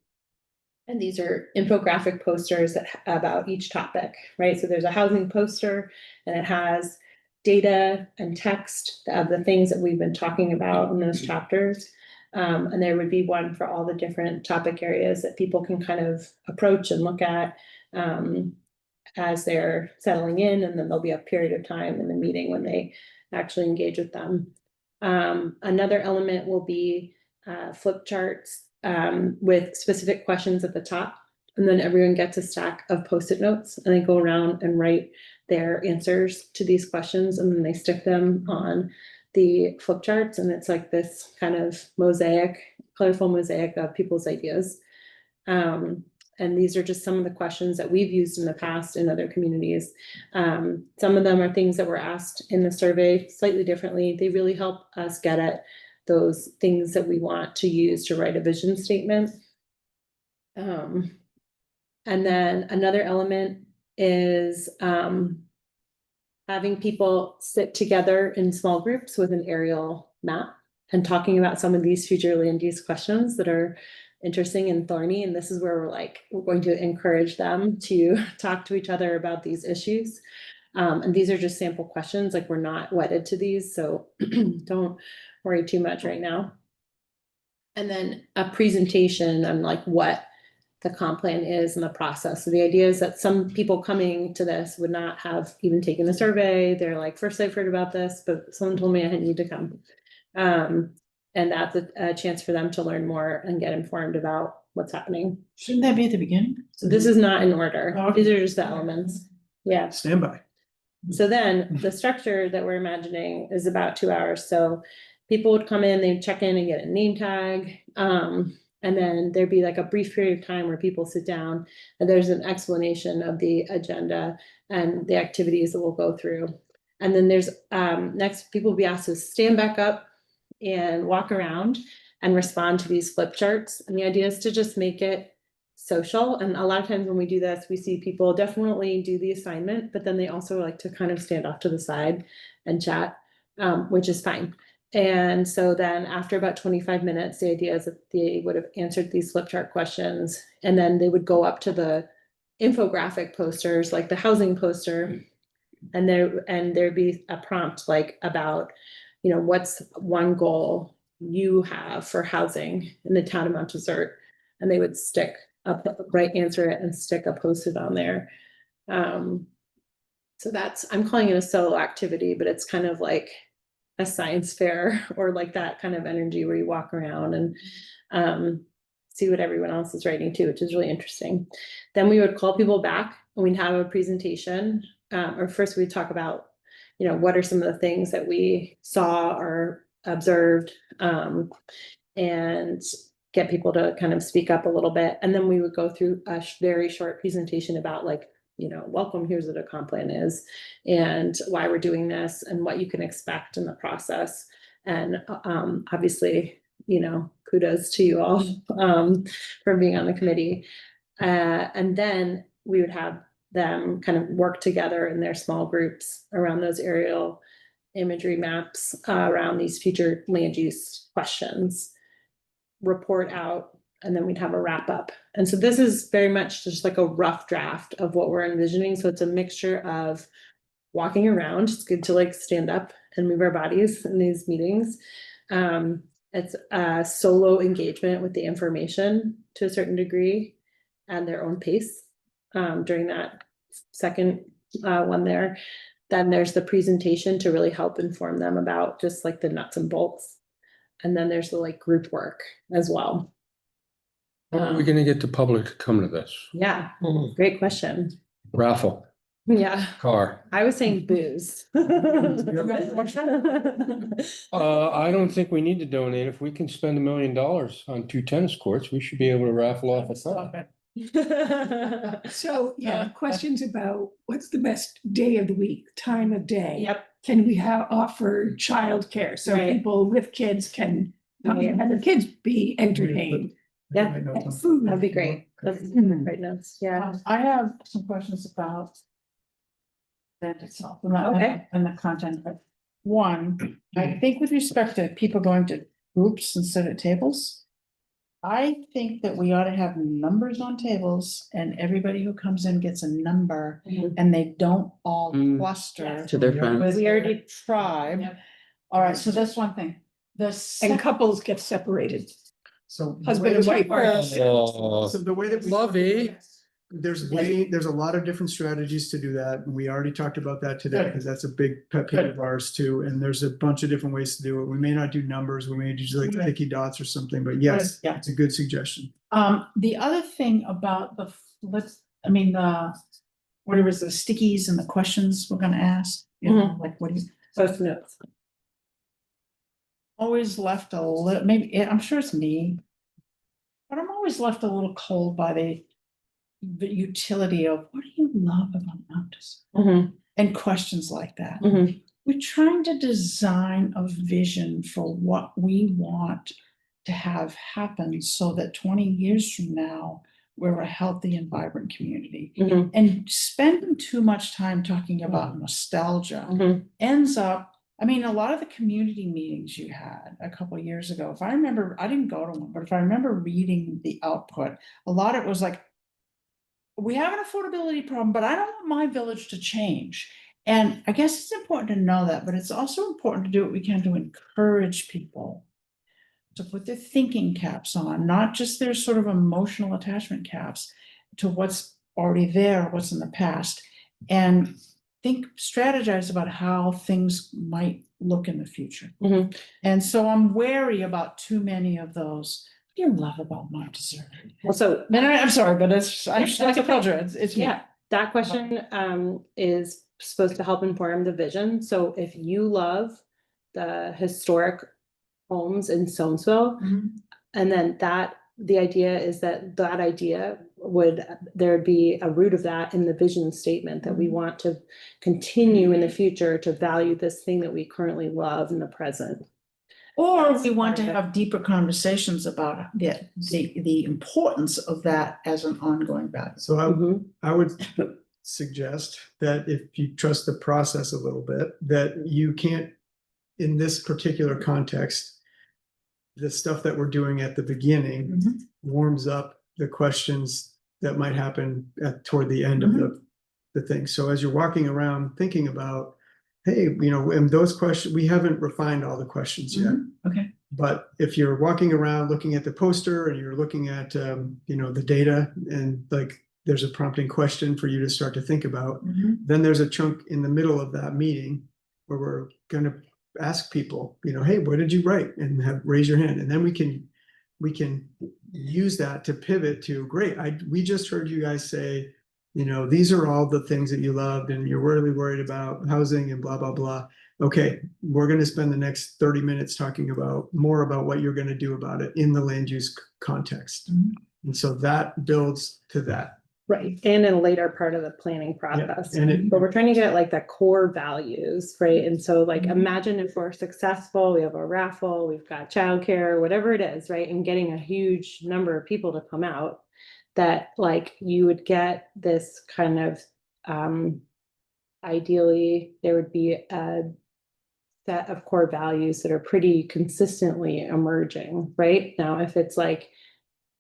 And these are infographic posters about each topic, right? So there's a housing poster and it has data and text of the things that we've been talking about in those chapters. And there would be one for all the different topic areas that people can kind of approach and look at as they're settling in, and then there'll be a period of time in the meeting when they actually engage with them. Another element will be flip charts with specific questions at the top, and then everyone gets a stack of Post-it notes and they go around and write their answers to these questions, and then they stick them on the flip charts, and it's like this kind of mosaic, colorful mosaic of people's ideas. And these are just some of the questions that we've used in the past in other communities. Some of them are things that were asked in the survey slightly differently. They really help us get at those things that we want to use to write a vision statement. And then another element is having people sit together in small groups with an aerial map and talking about some of these future land use questions that are interesting and thorny. And this is where we're going to encourage them to talk to each other about these issues. And these are just sample questions, like we're not wedded to these, so don't worry too much right now. And then a presentation on like what the comp plan is and the process. So the idea is that some people coming to this would not have even taken the survey. They're like, first I've heard about this, but someone told me I need to come. And that's a chance for them to learn more and get informed about what's happening. Shouldn't that be at the beginning? So this is not in order. Okay. These are just the elements. Yeah. Stand by. So then the structure that we're imagining is about 2 hours. So people would come in, they'd check in and get a name tag. And then there'd be like a brief period of time where people sit down and there's an explanation of the agenda and the activities that we'll go through. And then there's next people will be asked to stand back up and walk around and respond to these flip charts. And the idea is to just make it social. And a lot of times when we do this, we see people definitely do the assignment, but then they also like to kind of stand off to the side and chat, which is fine. And so then after about 25 minutes, the idea is that they would have answered these flip chart questions, and then they would go up to the infographic posters, like the housing poster, and there'd be a prompt like about, what's one goal you have for housing in the town of Mount Desert, and they would answer it and stick a Post-it on there. So I'm calling it a solo activity, but it's kind of like a science fair or like that kind of energy where you walk around and see what everyone else is writing too, which is really interesting. Then we would call people back and we'd have a presentation, or first we'd talk about, what are some of the things that we saw or observed, and get people to kind of speak up a little bit. And then we would go through a very short presentation about like, welcome, here's what a comp plan is and why we're doing this and what you can expect in the process. And obviously, kudos to you all for being on the committee. And then we would have them kind of work together in their small groups around those aerial imagery maps around these future land use questions, report out, and then we'd have a wrap up. And so this is very much just like a rough draft of what we're envisioning. So it's a mixture of walking around. It's good to like stand up and move our bodies in these meetings. It's a solo engagement with the information to a certain degree and their own pace during that second one there. Then there's the presentation to really help inform them about just like the nuts and bolts And then there's the like group work as well. How are we gonna get the public to come to this? Yeah, Mhm. great question. Raffle, Yeah, car. I was saying booze. I don't think we need to donate. If we can spend $1 million on 2 tennis courts, we should be able to raffle off a Stop car. it. So, Yeah. questions about what's the best day of the week, time of day? Yep. Can we offer childcare so Right. people with kids can come Right. and have their kids be entertained? Yeah. And food. That'd be great. That's Mhm. great notes. Yeah. I have some questions about that itself, and Okay. and the content, but one, I think with respect to people going to groups instead of tables. I think that we ought to have numbers on tables and everybody who comes in gets a number Mhm. and they don't all Mm. cluster To their friends. with We already- their tribe. All right, so that's one thing. The And second, couples get separated, So. the husband way and that wife. we- Oh, So the way that. we- Lovey. There's a lot of different strategies to do that, and we already talked about that today, because that's a big pet peeve of ours too, and there's a bunch of different ways to do it. We may not do numbers, we may do like Right. sticky dots or something, but yes, Yeah. it's a good suggestion. the other thing about whatever is the stickies and the questions we're gonna ask, you know, like what do you? Post notes. Always left a little, maybe, yeah, I'm sure it's me. But I'm always left a little cold by the utility of what do you love about Mountis? Mhm. And questions like that. Mhm. We're trying to design a vision for what we want to have happen so that 20 years from now, we're a healthy and vibrant community. Mhm. And spending too much time talking about nostalgia Mhm. ends up, I mean, a lot of the community meetings you had a couple of years ago, if I remember, I didn't go to one, but if I remember reading the output, a lot of it was like, we have an affordability problem, but I don't want my village to change. And I guess it's important to know that, but it's also important to do what we can to encourage people to put their thinking caps on, not just their sort of emotional attachment caps to what's already there, what's in the past, and strategize about how things might look in the future. Mhm. And so I'm wary about too many of those. What do you love about Mount Desert? Well, so Man, I'm sorry, but it's, Yeah, that's like I okay. told you, it's me. yeah, that question is supposed to help inform the vision. So if you love the historic homes in Soamesville, Mhm. and then the idea is that idea there'd be a root of that in the vision statement that we want to continue in the future to value this thing that we currently love in the present. Or That's we want to part of it. have deeper conversations about the importance of that as an ongoing value. So Mhm. I would suggest that if you trust the process a little bit, that you can't, in this particular context, the stuff that we're doing at the beginning Mhm. warms up the questions that might happen toward the end of the thing. So as you're walking around thinking about, hey, and those questions, we haven't refined all the questions yet. Okay. But if you're walking around looking at the poster and you're looking at, the data, and like there's a prompting question for you to start to think about, Mhm. then there's a chunk in the middle of that meeting where we're going to ask people, hey, what did you write? And raise your hand. And then we can use that to pivot to, great, we just heard you guys say, these are all the things that you loved and you're really worried about housing and blah, blah, blah. Okay, we're going to spend the next 30 minutes talking more about what you're going to do about it in the land use context. Mhm. And so that builds to that. Right, and in a later part of the planning process. and But we're trying to get at like the core values, right? And so like Mhm. imagine if we're successful, we have a raffle, we've got childcare, whatever it is, right? And getting a huge number of people to come out, that like you would get this kind of ideally there would be a set of core values that are pretty consistently emerging, right? Now, if it's like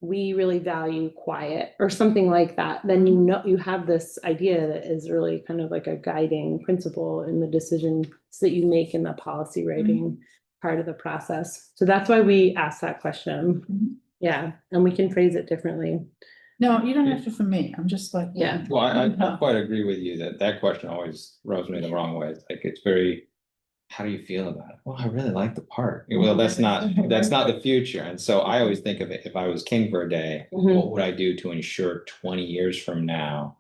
we really value quiet or something like that, then you have this idea that is really kind of like a guiding principle in the decisions that you make in the policy writing part of the process. So that's why we ask that question. Mhm. Yeah, and we can phrase it differently. No, you don't have to for me. I'm just like. Yeah. Well, I quite agree with you that question always rubs me the wrong way. It's like, it's very how do you feel about it? Well, I really like the park. Well, that's not the future. And so I always think of it, if I was king for a day, Mhm. what would I do to ensure 20 years from now,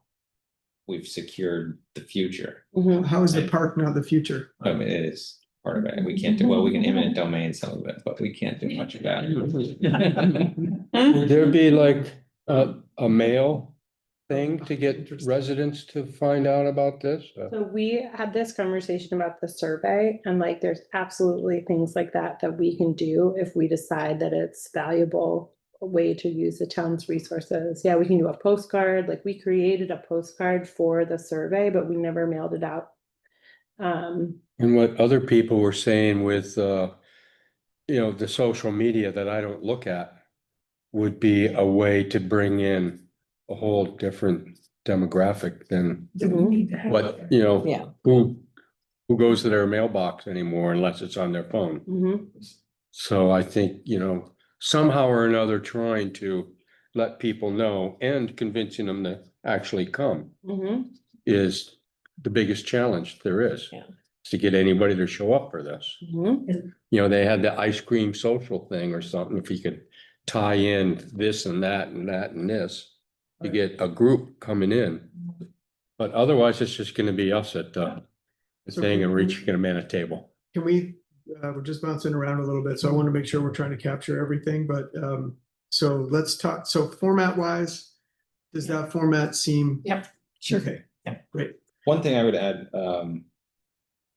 we've secured the future? Mhm. How is the park not the future? I mean, it is part of it. We can't do, well, we can eminent domain some of it, but we can't do much about it. Would there be like a mail thing to get residents to find out about this? So we had this conversation about the survey, and like there's absolutely things like that that we can do if we decide that it's valuable way to use the town's resources. Yeah, we can do a postcard, like we created a postcard for the survey, but we never mailed it out. And what other people were saying with, the social media that I don't look at would be a way to bring in a whole different demographic than that we need to have. what, Yeah. who goes to their mailbox anymore unless it's on their phone. Mhm. So I think, somehow or another trying to let people know and convincing them to actually come Mhm. is the biggest challenge there is. Yeah. To get anybody to show up for this. Mhm. They had the ice cream social thing or something, if you could tie in this and that and that and this, to get a group coming in. But otherwise, it's just gonna be us at the So thing can and we- reaching a man at table. Can we, we're just bouncing around a little bit, so I want to make sure we're trying to capture everything, but, so let's talk, so format wise, does that format seem? Yep. Sure. Okay, Yeah. great. One thing I would add,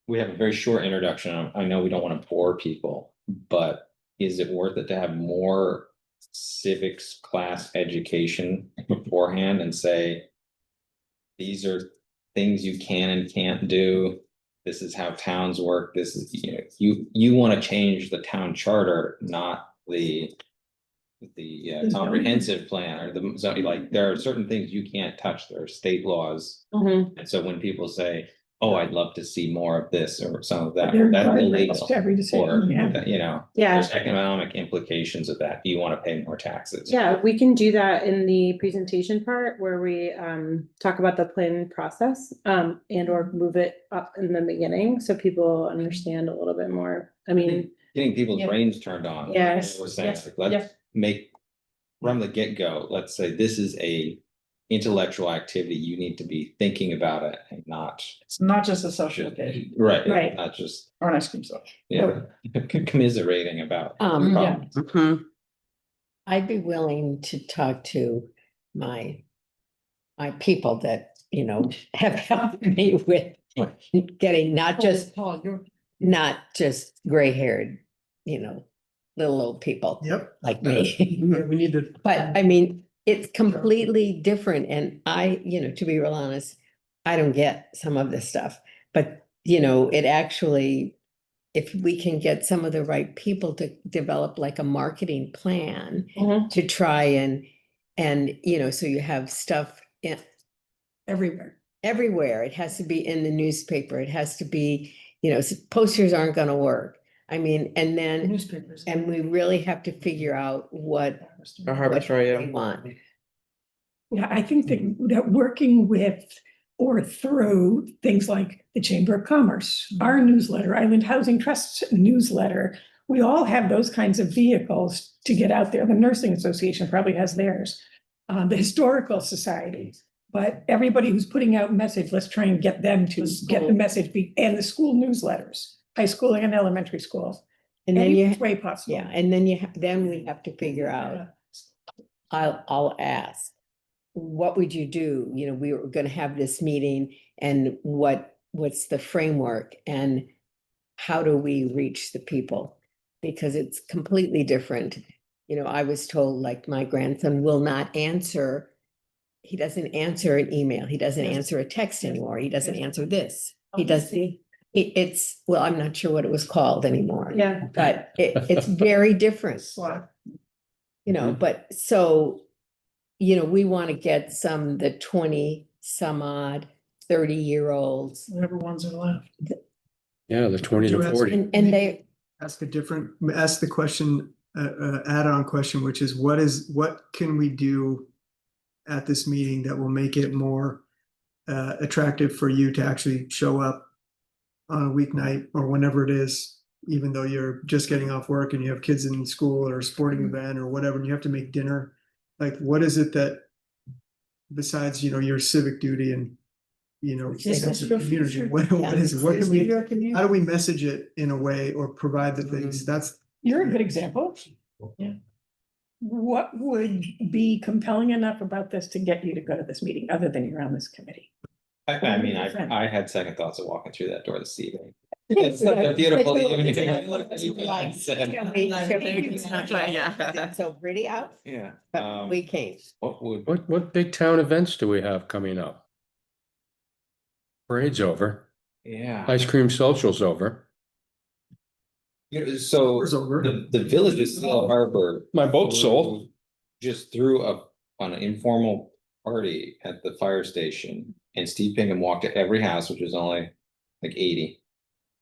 we have a very short introduction. I know we don't want to bore people, but is it worth it to have more civics class education beforehand and say, these are things you can and can't do. This is how towns work. This is, you want to change the town charter, not the comprehensive plan or the zoning. Like, there are certain things you can't touch. There are state laws. Mhm. And so when people say, oh, I'd love to see more of this or some of that, There are that's guardrails illegal. to every Or, decision, Yeah. there's economic implications of that. Do you want to pay more taxes? Yeah, we can do that in the presentation part where we talk about the planning process and or move it up in the beginning so people understand a little bit more. I mean, Getting people's Yeah. brains turned on. Yes, We're saying, yes, like, yeah. let's make, from the get-go, let's say this is a intellectual activity. You need to be thinking about it and not. It's not just a social occasion Right, Right. not just, or an ice cream social. commiserating about. Yeah. problems. Mhm. I'd be willing to talk to my people that, have helped me with getting not just gray haired, little old people Yep. like me. Yeah, we need to. But I mean, it's completely different and to be real honest, I don't get some of this stuff, but it actually, if we can get some of the right people to develop like a marketing plan Mhm. to try and, so you have stuff everywhere. It has to be in the newspaper. It has to be, posters aren't gonna work. I mean, and then, Newspapers. and we really have to figure out what Harvest they want. Yeah, I think that working with or through things like the Chamber of Commerce, our newsletter, Island Housing Trust newsletter, we all have those kinds of vehicles to get out there. The Nursing Association probably has theirs, the Historical Society. But everybody who's putting out message, let's try and get them to get the message, and the school newsletters, high school and elementary schools. And then Any way possible. yeah, and then then we have to figure out, I'll ask, what would you do? We were gonna have this meeting and what's the framework and how do we reach the people? Because it's completely different. I was told like my grandson will not answer. He doesn't answer an email. He doesn't answer a text anymore. He doesn't answer this. He does. It's, well, I'm not sure what it was called anymore. Yeah. But it's very different. Slack. But so, we want to get the 20 some odd, 30-year-olds. Whatever ones are left. Yeah, the 20 to You ask- 40. And they, Ask the question, add-on question, which is what can we do at this meeting that will make it more attractive for you to actually show up on a weeknight or whenever it is, even though you're just getting off work and you have kids in school or a sporting event or whatever, and you have to make dinner. Like, what is it that besides, your civic duty and, sense of community, what is, what can we, how do we message it in a way or provide the things? That's, You're a good example. Yeah. What would be compelling enough about this to get you to go to this meeting, other than you're on this committee? I mean, I had second thoughts of walking through that door this evening. It's such a beautiful evening. It's so pretty out, Yeah. but we came. What would, What big town events do we have coming up? Parade's over, yeah. ice cream social's over, So Door's over. the village of Seal Harbor. my boat's sold. Just threw up on an informal party at the fire station, and Steve Pinkham walked to every house, which was only like 80.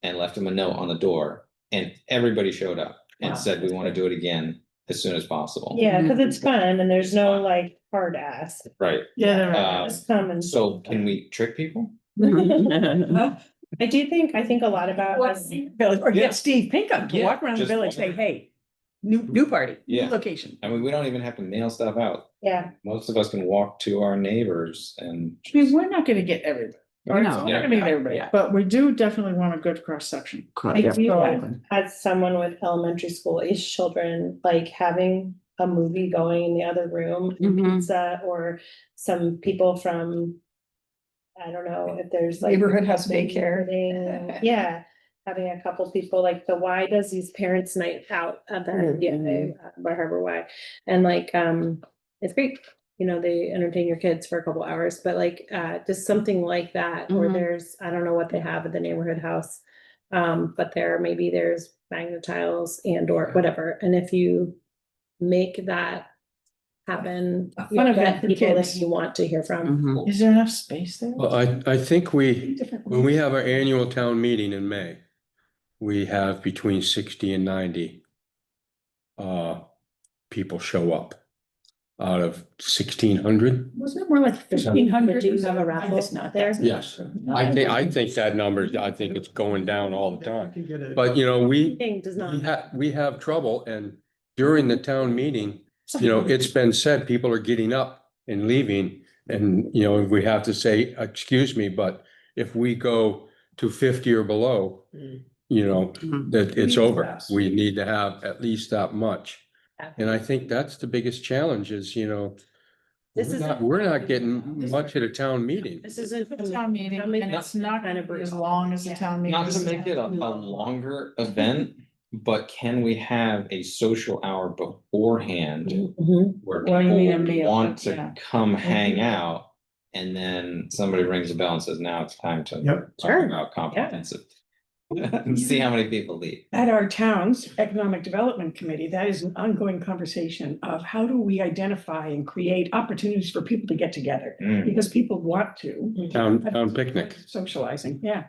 And left him a note on the door, and everybody showed up and said, we want to do it again as soon as possible. Yeah, because it's fun and there's no like hard ass. Right, Yeah. Just come and. so can we trick people? I think a lot about. Village, or Yeah. get Steve Pinkham to Yeah, walk around the just village, walk say, hey, new party, new Yeah. location. I mean, we don't even have to mail stuff out. Yeah, Most of us can walk to our neighbors and. I mean, we're not gonna get everybody. Right? No. We're not gonna get everybody, Yeah. but we do definitely want a good cross section. I do, as someone with elementary school age children, like having a movie going in the other room, and Mhm. pizza, or some people from. I don't know if there's like. Neighborhood house daycare. Yeah, having a couple people, like the Y does these parents' night out at the NDA, by Harbor Y. And like, it's great, they entertain your kids for a couple hours, but like, just something like that, or Mhm. there's, I don't know what they have at the neighborhood house. But maybe there's magnet tiles and or whatever, and if you make that happen, A you fun get event for people that kids. you want to hear from. Mhm. Is there enough space there? Well, I think when Different we have our annual town meeting in May, we have between 60 and 90 people show up out of 1,600. Wasn't it more like 1,500? Do you have a raffle there? Yes, I think that number, I think it's going down all the time. Can get it. But we Thing does not. we have trouble, and during the town meeting, it's been said, people are getting up and leaving. And, we have to say, excuse me, but if we go to 50 or below, Mhm. that it's We need over. less. We need to have at least that much. And I think that's the biggest challenge is, This is we're not getting much at a town meeting. This isn't. A town meeting, and it's not Kind gonna of be as brutal. long as a town meeting. Not to make it a longer event, but can we have a social hour beforehand? Mhm. Where Well, you mean a people meal, want yeah. to come hang out, and then somebody rings a bell and says, now it's time to Yep. talk Sure. about comprehensive. And see how many people leave. At our town's Economic Development Committee, that is an ongoing conversation of how do we identify and create opportunities for people to get together? Mm. Because people want to. Town picnic. Socializing, yeah.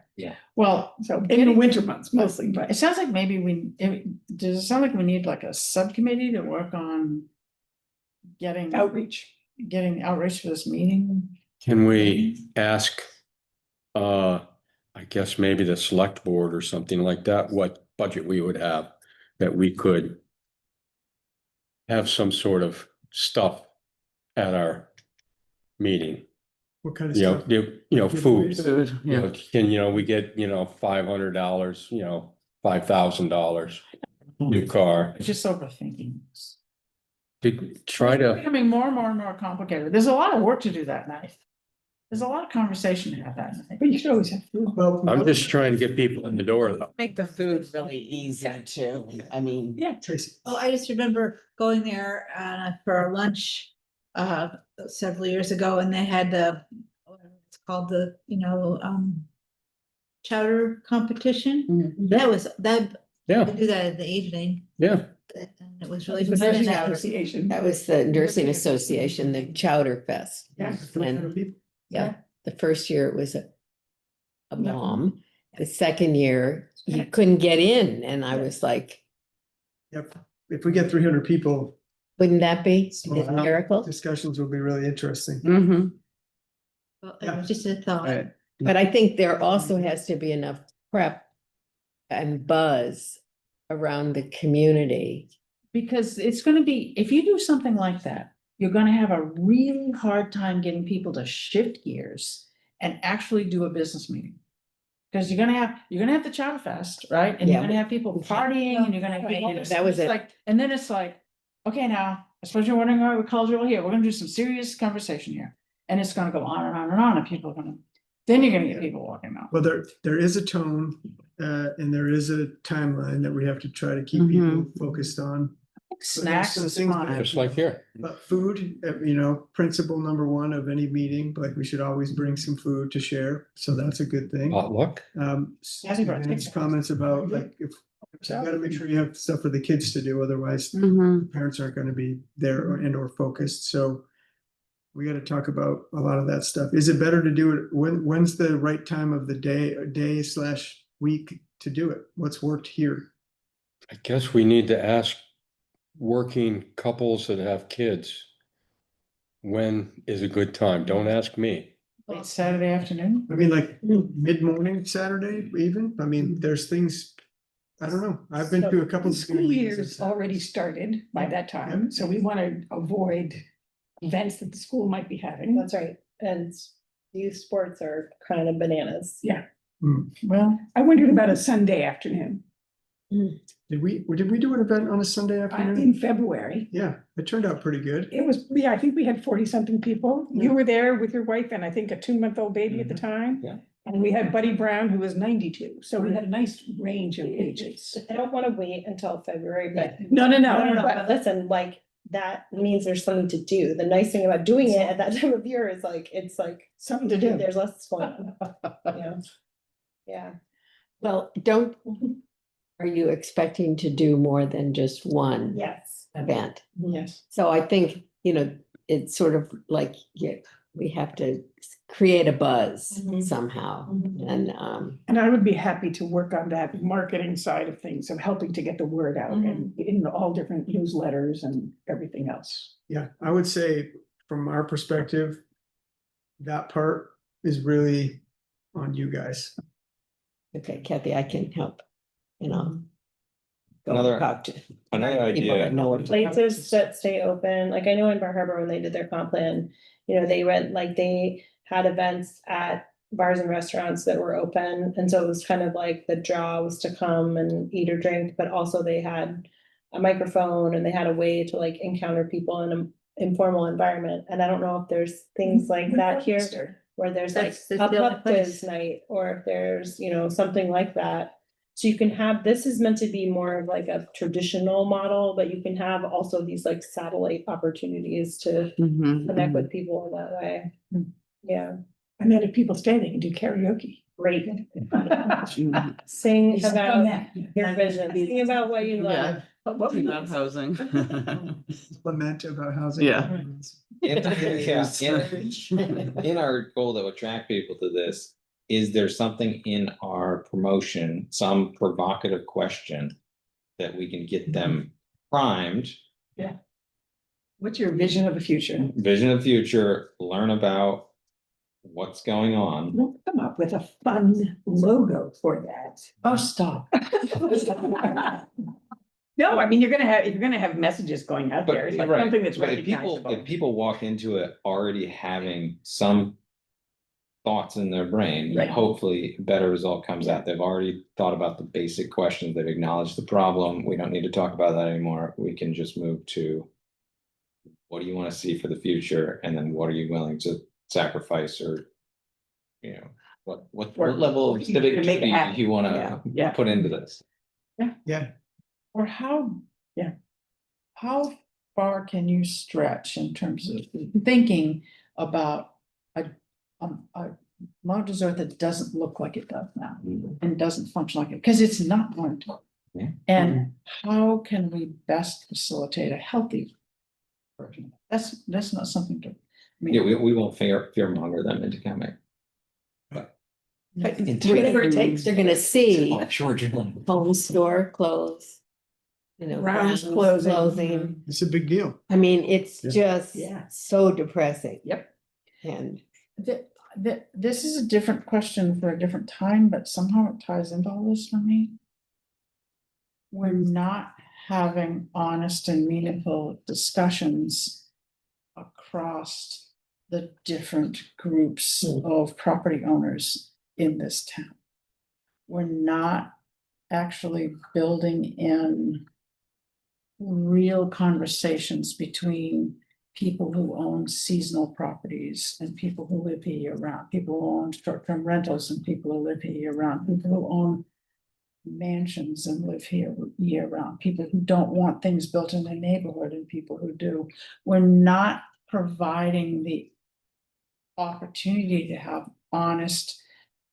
Well, So in the winter months mostly, it but sounds like maybe does it sound like we need like a subcommittee to work on getting outreach. outreach for this meeting? Can we ask, I guess maybe the select board or something like that, what budget we would have that we could have some sort of stuff at our meeting, What kind of stuff? food. Food, yeah. Can, we get, $500, $5,000, new car, Just overthinking. to try It's to, becoming more and more and more complicated. There's a lot of work to do that night. There's a lot of conversation to have that night. But you should always have food. Well, I'm just trying to get people in the door though. Make the food really easy too. I mean. Yeah. Tracy. Well, I just remember going there for our lunch several years ago, and they had it's called the, chowder competition. Mhm. That was, they Yeah, do that in the evening, yeah. and it was really. The fun. nursing That was- association. That was the nursing association, the Chowder Fest. Yeah. 300 people. Yeah, the first year it was a bomb. The second year, you couldn't get in, and I was like, Yep. If we get 300 people, wouldn't that be Small a miracle? discussions will be really interesting. Mhm. Well, it was just a thought. Right. But I think there also has to be enough prep and buzz around the community. Because it's gonna be, if you do something like that, you're gonna have a really hard time getting people to shift gears and actually do a business meeting. Because you're gonna have the Chowder Fest, right? And you're Yeah, gonna have people partying and you're gonna have people. That was it's it. like, and then it's like, okay, now, I suppose you're wondering why we called you all here. We're gonna do some serious conversation here. And it's gonna go on and on and on, and people are gonna, then you're gonna get people walking out. Well, there is a tone, and there is a timeline that we have to try to keep people focused on. Snacks some is things fine. that- Just like here. But food, principle number one of any meeting, like we should always bring some food to share, so that's a good thing. Potluck. Kathy brought Stephen's pictures. comments about like, if, you gotta make sure you have stuff for the kids to do, otherwise Mhm. parents aren't gonna be there or focused, so. We gotta talk about a lot of that stuff. Is it better to do it, when's the right time of the day/week to do it? What's worked here? I guess we need to ask working couples that have kids. When is a good time? Don't ask me. Late Saturday afternoon. I mean, like mid-morning Saturday even, I mean, there's things, I don't know, I've been to a couple. The school year's already started by that time, so we want to avoid events that the school might be having. That's right. And youth sports are kind of bananas. Well, I wondered about a Sunday afternoon Did we do an event on a Sunday in afternoon? February. Yeah, it turned out pretty good. It was, yeah, I think we had 40-something people. You were there with your wife and I think a 2-month-old baby at the time. Yeah. And we had Buddy Brown, who was 92, so we had a nice range of ages. I don't want to wait until February, but. No, But listen, like, that means there's something to do. The nice thing about doing it at that time of year is like, it's like, Something to do. there's less going on. Yeah. Yeah. Well, are you expecting to do more than just one Yes. event? yes. So I think, it's sort of like, we have to create a buzz Mhm. somehow. Mhm. And And I would be happy to work on that marketing side of things, of helping to get the word out and in all different newsletters and everything else. Yeah, I would say from our perspective, that part is really on you guys. okay, Kathy, I can help, go Another- talk to Another people that idea, know what. Places that stay open, like I know in Bar Harbor, when they did their comp plan, they went, like, they had events at bars and restaurants that were open, and so it was kind of like the draw was to come and eat or drink, but also they had a microphone and they had a way to like encounter people in an informal environment, and I don't know if there's things like that here, where there's like That's a the only pub quiz place. night, or if there's, something like that. So you can have, this is meant to be more of like a traditional model, but you can have also these like satellite opportunities to connect with people in that way. Yeah, And then if people stay, they can do karaoke. great. Mhm. Sing about your vision, sing about what you Yeah. love. But what we Love housing. Lament about housing. Yeah. in our goal to attract people to this, is there something in our promotion, some provocative question that we can get them primed, What's your vision of the future? vision of the future, learn about what's going on? We'll come up with a fun logo for that. Oh, stop. No, I mean, you're gonna have messages going out there, it's like Right, something that's but if recognizable. people walk into it already having some thoughts in their brain, Right. hopefully a better result comes out. They've already thought about the basic questions, they've acknowledged the problem. We don't need to talk about that anymore. We can just move to what do you want to see for the future, and then what are you willing to sacrifice, or what level of civic To make it duty happen. you want Yeah, to yeah. put into this? Yeah, Or how far can you stretch in terms of thinking about a Mount Desert that doesn't look like it does now and doesn't function like it, because it's not going to. Yeah. And how can we best facilitate a healthy version? That's not something to. Yeah, we won't fearmonger them into coming. But whatever it takes, they're gonna see home store close. Rounds grounds closing. it's a big deal. I mean, it's Yeah. just Yeah. so depressing. Yep. And this is a different question for a different time, but somehow it ties into all this for me. We're not having honest and meaningful discussions across the different groups of property owners in this town. We're not actually building in real conversations between people who own seasonal properties and people who live here year round, people who own short-term rentals and people who live here year round, people who own mansions and live here year round, people who don't want things built in their neighborhood and people who do. We're not providing the opportunity to have honest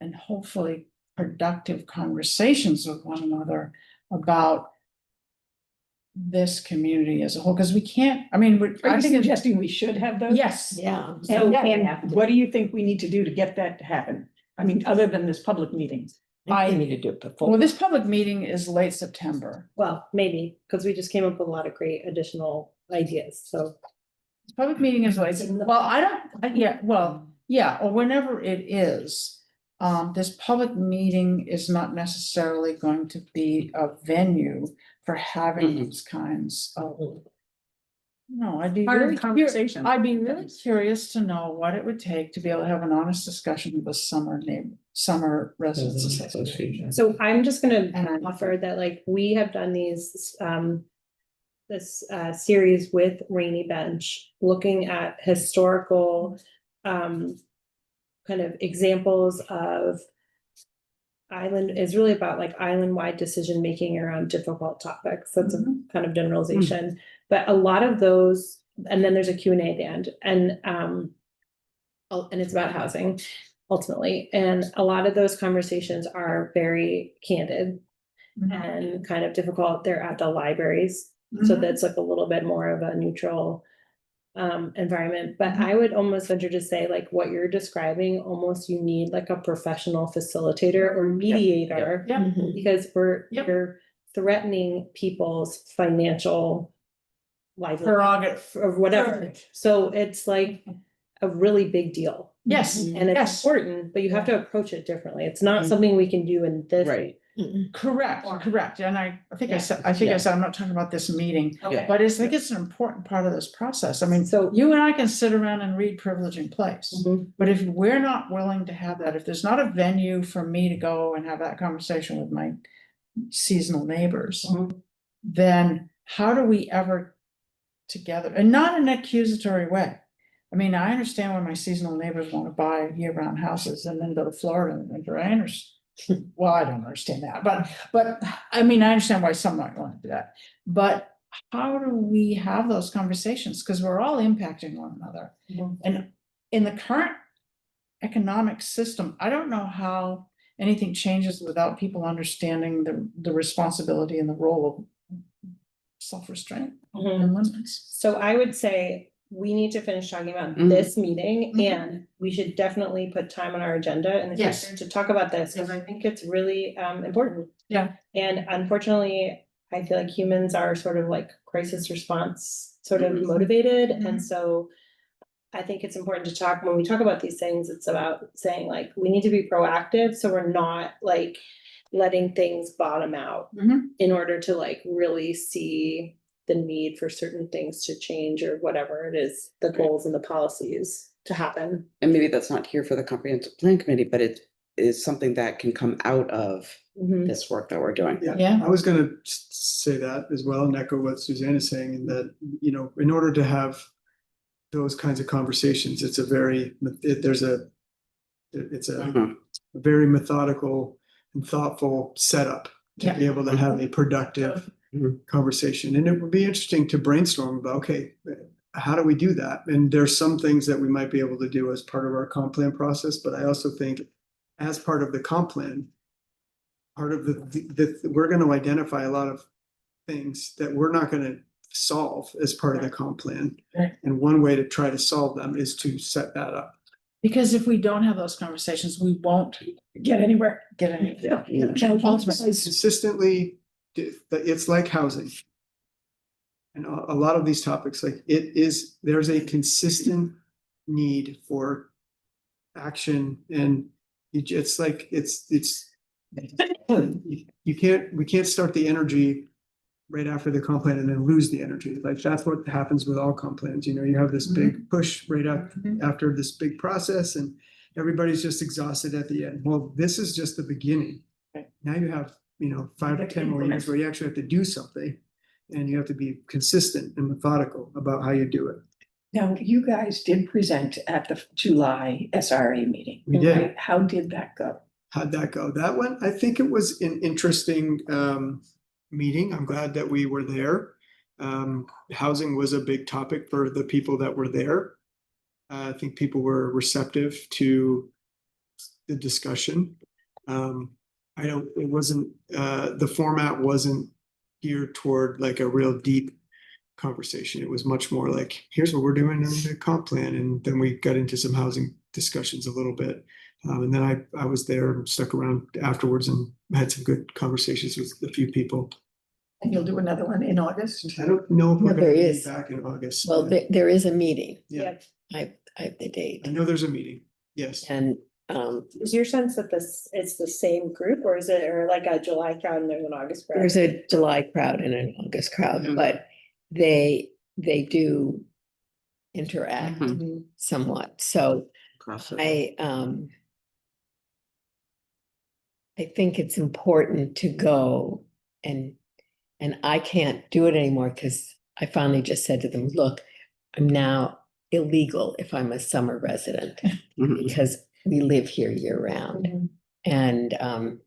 and hopefully productive conversations with one another about this community as a whole, because we can't, I mean, Are I you think, suggesting we should have those? yes. Yeah. And what do you think we need to do to get that to happen? I mean, other than this public meeting? I need to do it Well, before. this public meeting is late September. Well, maybe, because we just came up with a lot of great additional ideas, so. This public meeting is late, well, yeah, or whenever it is. This public meeting is not necessarily going to be a venue for having these kinds of. No, I'd be Part of really the conversation. I'd be really curious to know what it would take to be able to have an honest discussion with summer residents association. So I'm just gonna And- offer that, like, we have done these, this series with Rainy Bench, looking at historical, kind of examples of island, is really about like island-wide decision-making around difficult topics. That's a kind of generalization, but a lot of those, and then there's a Q&A at the end, and it's about housing ultimately, and a lot of those conversations are very candid and kind of difficult. They're at the libraries, so that's like a little bit more of a neutral environment. But I would almost venture to say, like, what you're describing, almost you need like a professional facilitator or mediator, Yeah. because Yep. you're threatening people's financial livelihood Prerogative. or whatever. Perfect. So it's like a really big deal. Yes, And it's yes. important, but you have to approach it differently. It's not something we can do in this. Right. Correct, and I think I Yeah. said, I'm not talking about this meeting, Okay. but I think it's an important part of this process. I mean, So- you and I can sit around and read Privilege in Place. Mhm. But if we're not willing to have that, if there's not a venue for me to go and have that conversation with my seasonal neighbors, Mhm. then how do we ever together, and not in an accusatory way? I mean, I understand when my seasonal neighbors want to buy year-round houses and then go to Florida in the winter. I understand. Well, I don't understand that, but I mean, I understand why some might want to do that. But how do we have those conversations? Because we're all impacting one another. Mhm. And in the current economic system, I don't know how anything changes without people understanding the responsibility and the role of self-restraint Mhm. and limits. So I would say we need to finish talking about Mhm. this meeting, Mhm. and we should definitely put time on our agenda in the Yes. future to talk about this, because I think it's really important. Yeah. And unfortunately, I feel like humans are sort of like crisis response sort of Mhm. motivated, Mhm. and so I think it's important to talk, when we talk about these things, it's about saying like, we need to be proactive, so we're not like letting things bottom out Mhm. in order to like really see the need for certain things to change or whatever it is, the goals and the policies to happen. And maybe that's not here for the comprehensive plan committee, but it is something that can come out of Mhm. this work that we're doing. Yeah. I was gonna say that as well and echo what Suzanne is saying, in that, in order to have those kinds of conversations, it's a very Mhm. very methodical and thoughtful setup to be able to have a productive Mhm. conversation. And it would be interesting to brainstorm about, okay, how do we do that? And there's some things that we might be able to do as part of our comp plan process, but I also think as part of the comp plan, part of we're going to identify a lot of things that we're not going to solve as part of the comp plan. Right. And one way to try to solve them is to set that up. Because if we don't have those conversations, we won't Get anywhere. get any. Yeah. Ultimately. Consistently, it's like housing. And a lot of these topics, like there's a consistent need for action and it's like, we can't start the energy right after the comp plan and then lose the energy. Like that's what happens with all comp plans. You know, you have this big push right after this big process and everybody's just exhausted at the end. Well, this is just the beginning. Right. Now you have, 5 to 10 more years where you actually have to do something and you have to be consistent and methodical about how you do it. Now, you guys did present at the July SRA meeting. We did. right? How did that go? How'd that go? That one, I think it was an interesting meeting. I'm glad that we were there. Housing was a big topic for the people that were there. I think people were receptive to the discussion. The format wasn't geared toward like a real deep conversation. It was much more like, here's what we're doing in the comp plan. And then we got into some housing discussions a little bit. And then I was there and stuck around afterwards and had some good conversations with a few people. And you'll do another one in August? I don't know if No, we're there gonna be is. back in August. Well, there is a meeting. Yeah, I have the date. I know there's a meeting. Yes. And Is your sense that it's the same group, or is it, or like a July crowd and there's an August crowd? there's a July crowd and an August crowd, Yeah. but they do interact Mhm. somewhat. So Crossover. I think it's important to go and I can't do it anymore because I finally just said to them, look, I'm now illegal if I'm a summer resident Mhm. because we live here year round. Mhm. And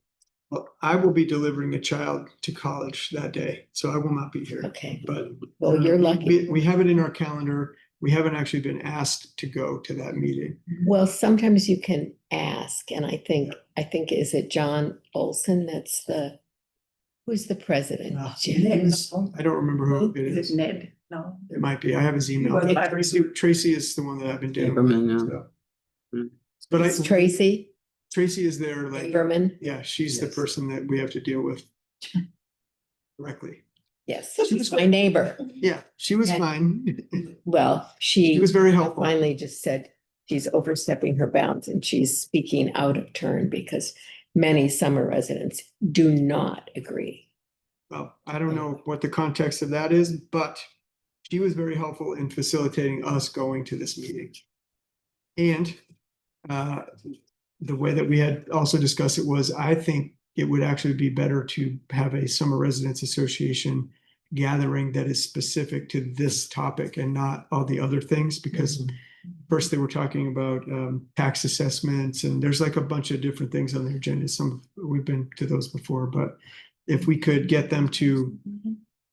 Well, I will be delivering a child to college that day, so I will not be here. okay, But well, you're lucky. we have it in our calendar. We haven't actually been asked to go to that meeting. Well, sometimes you can ask, and I think, is it John Olson who's the president? I don't remember who it Is is. it Ned? No. It might be. I have his email. Well, library- Tracy is the one that I've been dealing Aberman, with. yeah. so. Mm. But It's Tracy Tracy is there, like, Aberman. yeah, she's the Yes. person that we have to deal with directly. Yes, she's my neighbor. Yeah, she was Yeah. fine. Well, She was very helpful. finally just said she's overstepping her bounds and she's speaking out of turn because many summer residents do not agree. Well, I don't know what the context of that is, but she was very helpful in facilitating us going to this meeting. And the way that we had also discussed it was, I think it would actually be better to have a summer residents association gathering that is specific to this topic and not all the other things, because first they were talking about tax assessments and there's like a bunch of different things on their agenda. We've been to those before, but if we could get them to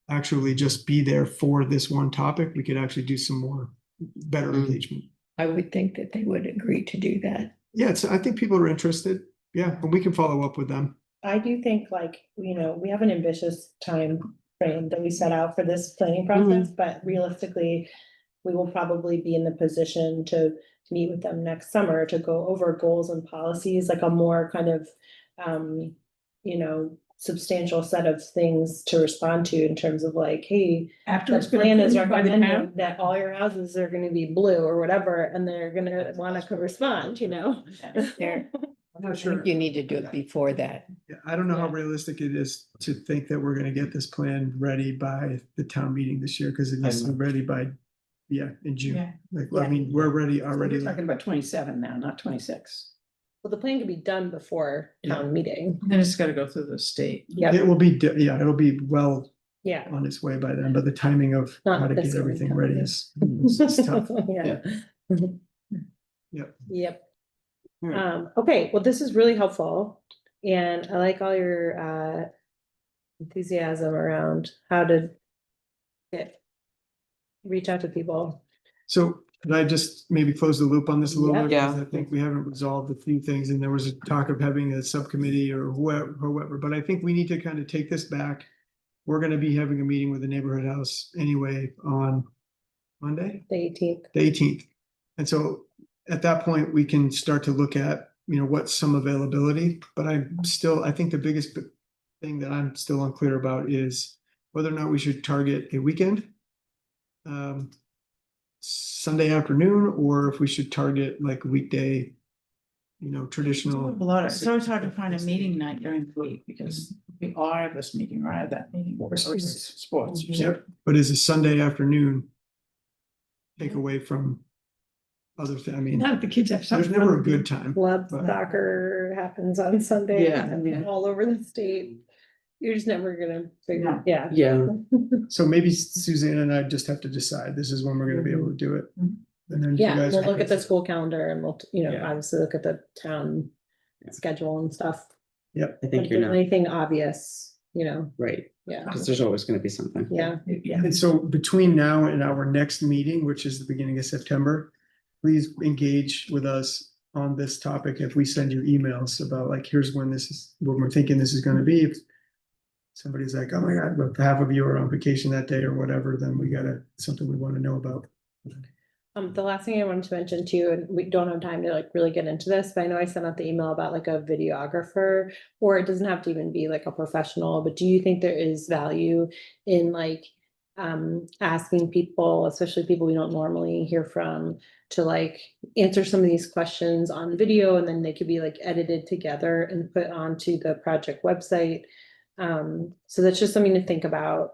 actually just be there for this one topic, we could actually do some more better engagement. I would think that they would agree to do that. Yeah, I think people are interested. Yeah, and we can follow up with them. I do think we have an ambitious time frame that we set out for this planning process, but realistically, we will probably be in the position to meet with them next summer to go over goals and policies, like a more kind of, substantial set of things to respond to in terms of like, hey, After the it's been plan is approved by the town? recommending that all your houses are gonna be blue or whatever, and they're gonna wanna respond, There, I'm not I sure. think you need to do it before that. Yeah, I don't know how Yeah. realistic it is to think that we're gonna get this plan ready by the town meeting this year, because it needs to be ready by, in June. Yeah. Like, I mean, we're ready We're already. talking about 27 now, not 26. Well, the plan can be done before town meeting. Then it's gotta go through the state. Yep, It will be, it'll be well yeah. on its way by then, but the timing of Not how to this get year, everything no. ready is tough. Yeah. Yep. Yep. Alright. Okay, well, this is really helpful, and I like all your enthusiasm around how to reach out to people. So could I just maybe close the loop on this a little Yep. bit? Because I think we haven't resolved a few things and there was a talk of having a subcommittee or whoever, but I think we need to kind of take this back. We're gonna be having a meeting with the neighborhood house anyway on Monday, The 18th. the 18th. And so at that point, we can start to look at, what's some availability, but I think the biggest thing that I'm still unclear about is whether or not we should target a weekend. Sunday afternoon, or if we should target like weekday traditional. It's always hard to find a meeting night during the week because we all have this meeting, right, that meeting. Or sports. Sports. Yep, but is a Sunday afternoon take away from other things? I mean, Not if the kids have there's something. never a fun to do. good time. Club But- soccer happens on Sunday. Yeah. All over the state. You're just never gonna figure, No. yeah. Yeah, So maybe Suzanne and I just have to decide, this is when we're gonna be able to do it. Mhm. And then you Yeah, guys. we'll look at the school calendar and we'll, Yeah. obviously look at the town Yeah. schedule and stuff. I But think if you're there's not anything obvious, right, yeah, because there's always gonna be something. yeah. And so between now and our next meeting, which is the beginning of September, please engage with us on this topic. If we send you emails about like, here's when we're thinking this is gonna be. If somebody's like, oh my God, but half of you are on vacation that day or whatever, then we gotta, something we wanna know about. The last thing I wanted to mention too, and we don't have time to like really get into this, but I know I sent out the email about like a videographer, or it doesn't have to even be like a professional, but do you think there is value in like asking people, especially people we don't normally hear from, to like answer some of these questions on video, and then they could be like edited together and put onto the project website? So that's just something to think about.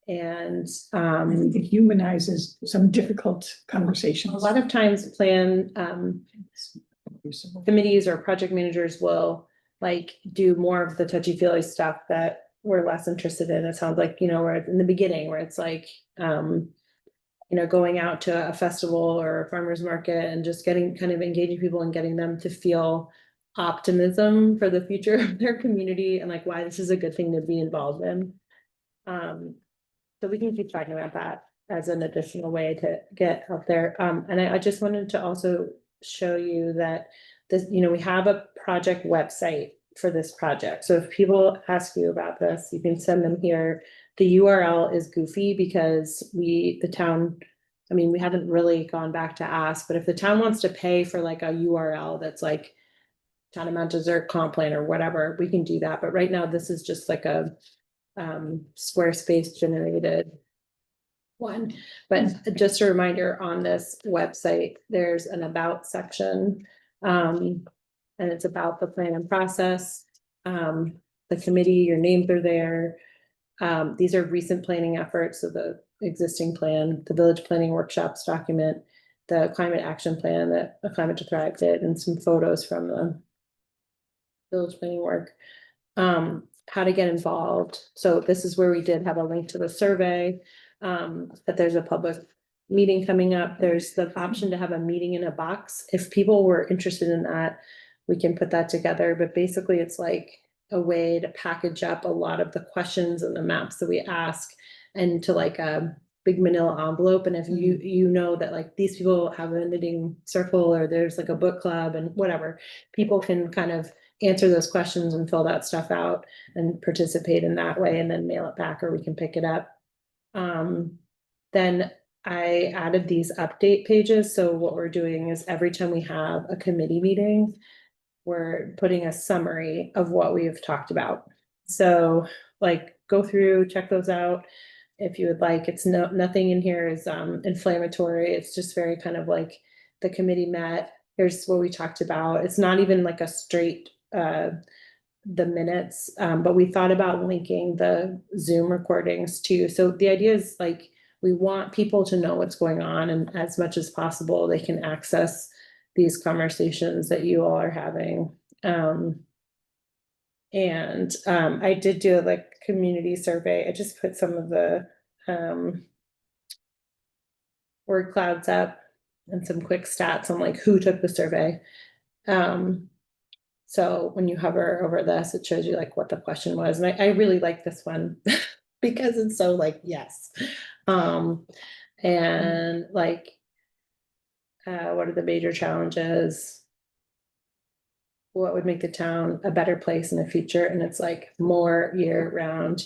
And I think it humanizes some difficult a conversations. lot of times plan committees or project managers will like do more of the touchy-feely stuff that we're less interested in. It sounds like, where in the beginning where it's like going out to a festival or a farmer's market and just getting kind of engaging people and getting them to feel optimism for the future of their community and like why this is a good thing to be involved in. So we can keep talking about that as an additional way to get out there. And I just wanted to also show you that this, we have a project website for this project. So if people ask you about this, you can send them here. The URL is goofy because the town, we haven't really gone back to ask, but if the town wants to pay for like a URL that's like Town of Mount Desert comp plan or whatever, we can do that. But right now, this is just like a Squarespace generated one. But just a reminder, on this website, there's an about section. And it's about the plan and process. The committee, your names are there. These are recent planning efforts of the existing plan, the village planning workshops document, the climate action plan that a Climate to Thrive did, and some photos from the village planning work. How to get involved. So this is where we did have a link to the survey. But there's a public meeting coming up. There's the option to have a meeting in a box. If people were interested in that, we can put that together. But basically it's like a way to package up a lot of the questions and the maps that we ask into like a big manila envelope. And if you know that like these people have a knitting circle or there's like a book club and whatever, people can kind of answer those questions and fill that stuff out and participate in that way and then mail it back or we can pick it up. Then I added these update pages. So what we're doing is every time we have a committee meeting, we're putting a summary of what we have talked about. So like go through, check those out if you would like. It's nothing in here is inflammatory. It's just very kind of like the committee met. Here's what we talked about. It's not even like a straight the minutes, but we thought about linking the Zoom recordings too. So the idea is like we want people to know what's going on, and as much as possible they can access these conversations that you all are having. I did do like community survey. I just put some of the word clouds up and some quick stats on like who took the survey. So when you hover over this, it shows you like what the question was. And I really like this one because it's so like, yes. And like, what are the major challenges? What would make the town a better place in the future? And it's like more year round,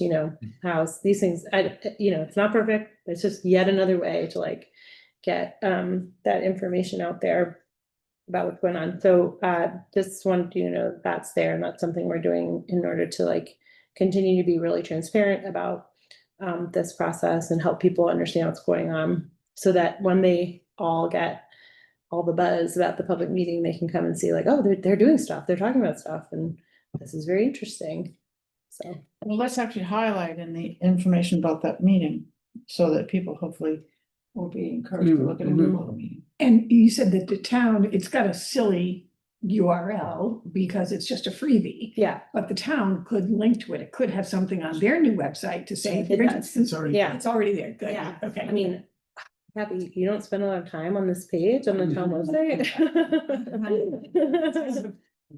house, these things, it's not perfect. It's just yet another way to like get that information out there about what's going on. So just wanted you to know that's there, and that's something we're doing in order to like continue to be really transparent about this process and help people understand what's going on, so that when they all get all the buzz about the public meeting, they can come and see like, oh, they're doing stuff, they're talking about stuff, and this is very interesting. So, Well, let's actually highlight in the information about that meeting, so that people hopefully will be encouraged to look at a Google meeting. And you said that the town, it's got a silly URL because it's just a freebie. yeah, But the town could link to it. It could have something on their new website to say, if It you're does. interested. It's already- yeah. It's already there. Good. Yeah. Okay. I mean, Happy, you don't spend a lot of time on this page on the town website.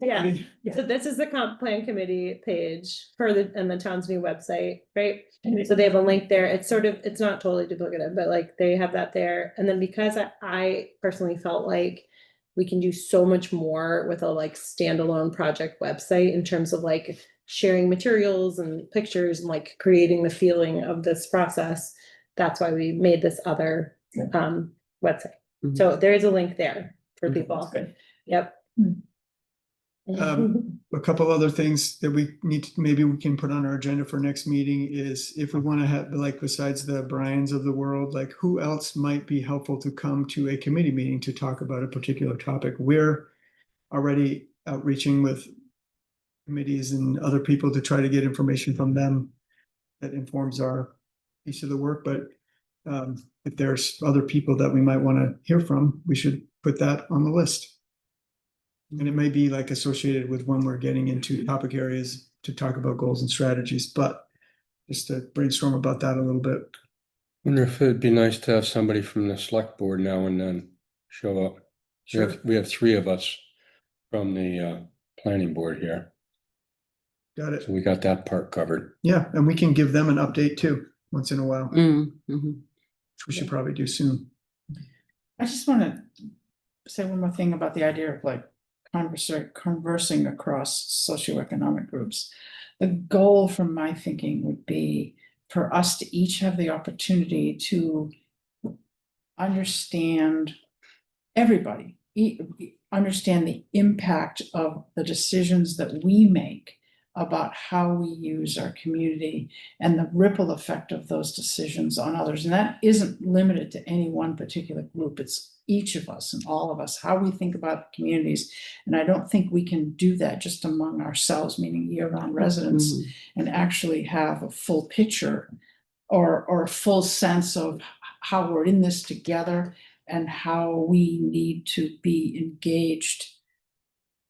Yeah, Yeah. so this is the comp plan committee page for the town's new website, right? So they have a link there. It's sort of, it's not totally duplicative, but like they have that there. And then because I personally felt like we can do so much more with a like standalone project website in terms of like sharing materials and pictures and like creating the feeling of this process. That's why we made this other website. Mhm. So there is a link there for Okay, people. that's good. Yep. A couple other things that we need to, maybe we can put on our agenda for next meeting is if we want to have, like, besides the Bryans of the world, like who else might be helpful to come to a committee meeting to talk about a particular topic? We're already outreaching with committees and other people to try to get information from them that informs our piece of the work, but if there's other people that we might want to hear from, we should put that on the list. And it may be like associated with when we're getting into topic areas to talk about goals and strategies, but just to brainstorm about that a little bit. Wonder if it'd be nice to have somebody from the select board now and then show up. We have three of us from the planning board here, Got it. so we got that part covered. Yeah, and we can give them an update too, once in a while, Mhm. which we should probably do soon. I just wanna say one more thing about the idea of like conversing across socioeconomic groups. The goal from my thinking would be for us to each have the opportunity to understand everybody, understand the impact of the decisions that we make about how we use our community and the ripple effect of those decisions on others. And that isn't limited to any one particular group. It's each of us and all of us, how we think about communities. And I don't think we can do that just among ourselves, meaning year-round residents, Mhm. and actually have a full picture or a full sense of how we're in this together and how we need to be engaged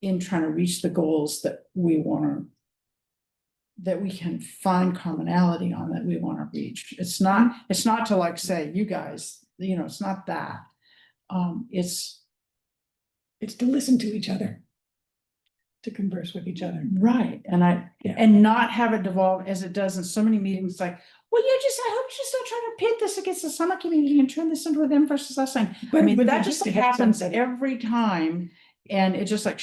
in trying to reach the goals that we want to, that we can find commonality on, that we want to reach. It's not to like say, you guys, you know, it's not that. It's to listen to each other, to converse with each other. right. And not have it devolve as it does in so many meetings, like, well, I hope you're still trying to pit this against the summit community and turn this into a them versus us thing. I But mean, would that be just good to have happens somebody- every time. And it just like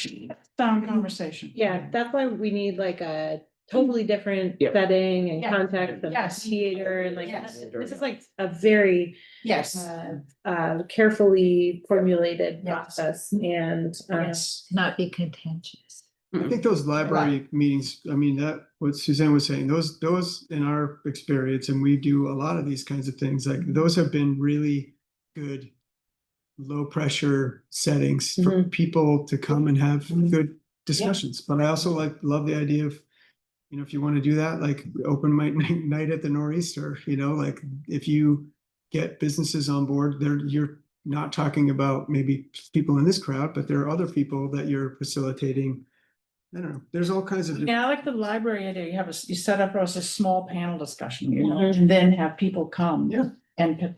down conversation. Yeah, that's why we need like a totally different Yep. setting and Yeah. context and Yes. mediator and like, Yes. this is like a very Yes. carefully formulated Yes. process and Yes. Not be contentious. I think those library meetings, I mean, that, what Suzanne was saying, those in our experience, and we do a lot of these kinds of things, like those have been really good, low pressure settings for people to come and have good discussions. But I also love the idea of, you know, if you want to do that, like open mic night at the Nor'easter, you know, like if you get businesses on board there, you're not talking about maybe people in this crowd, but there are other people that you're facilitating. I don't know, there's all kinds of. Yeah, I like the library idea. You set up as a small panel discussion, you know, Mhm. and then have people come. Yeah. And you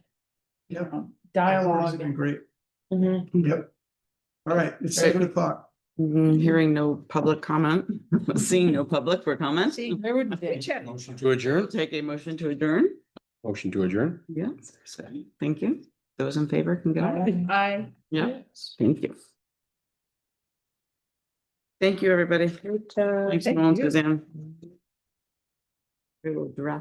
Yeah. know, dialogue. Been great. Mhm. Yep. All right, it's 7:00. Hearing no public comment, seeing no public for comment. Motion to adjourn? Take a motion to adjourn. Motion to adjourn? Yes, so, thank you. Those in favor can go. I. Yeah, thank you. Thank you, everybody. Good job. Thanks, Thank Noel and you. Suzanne. We will draft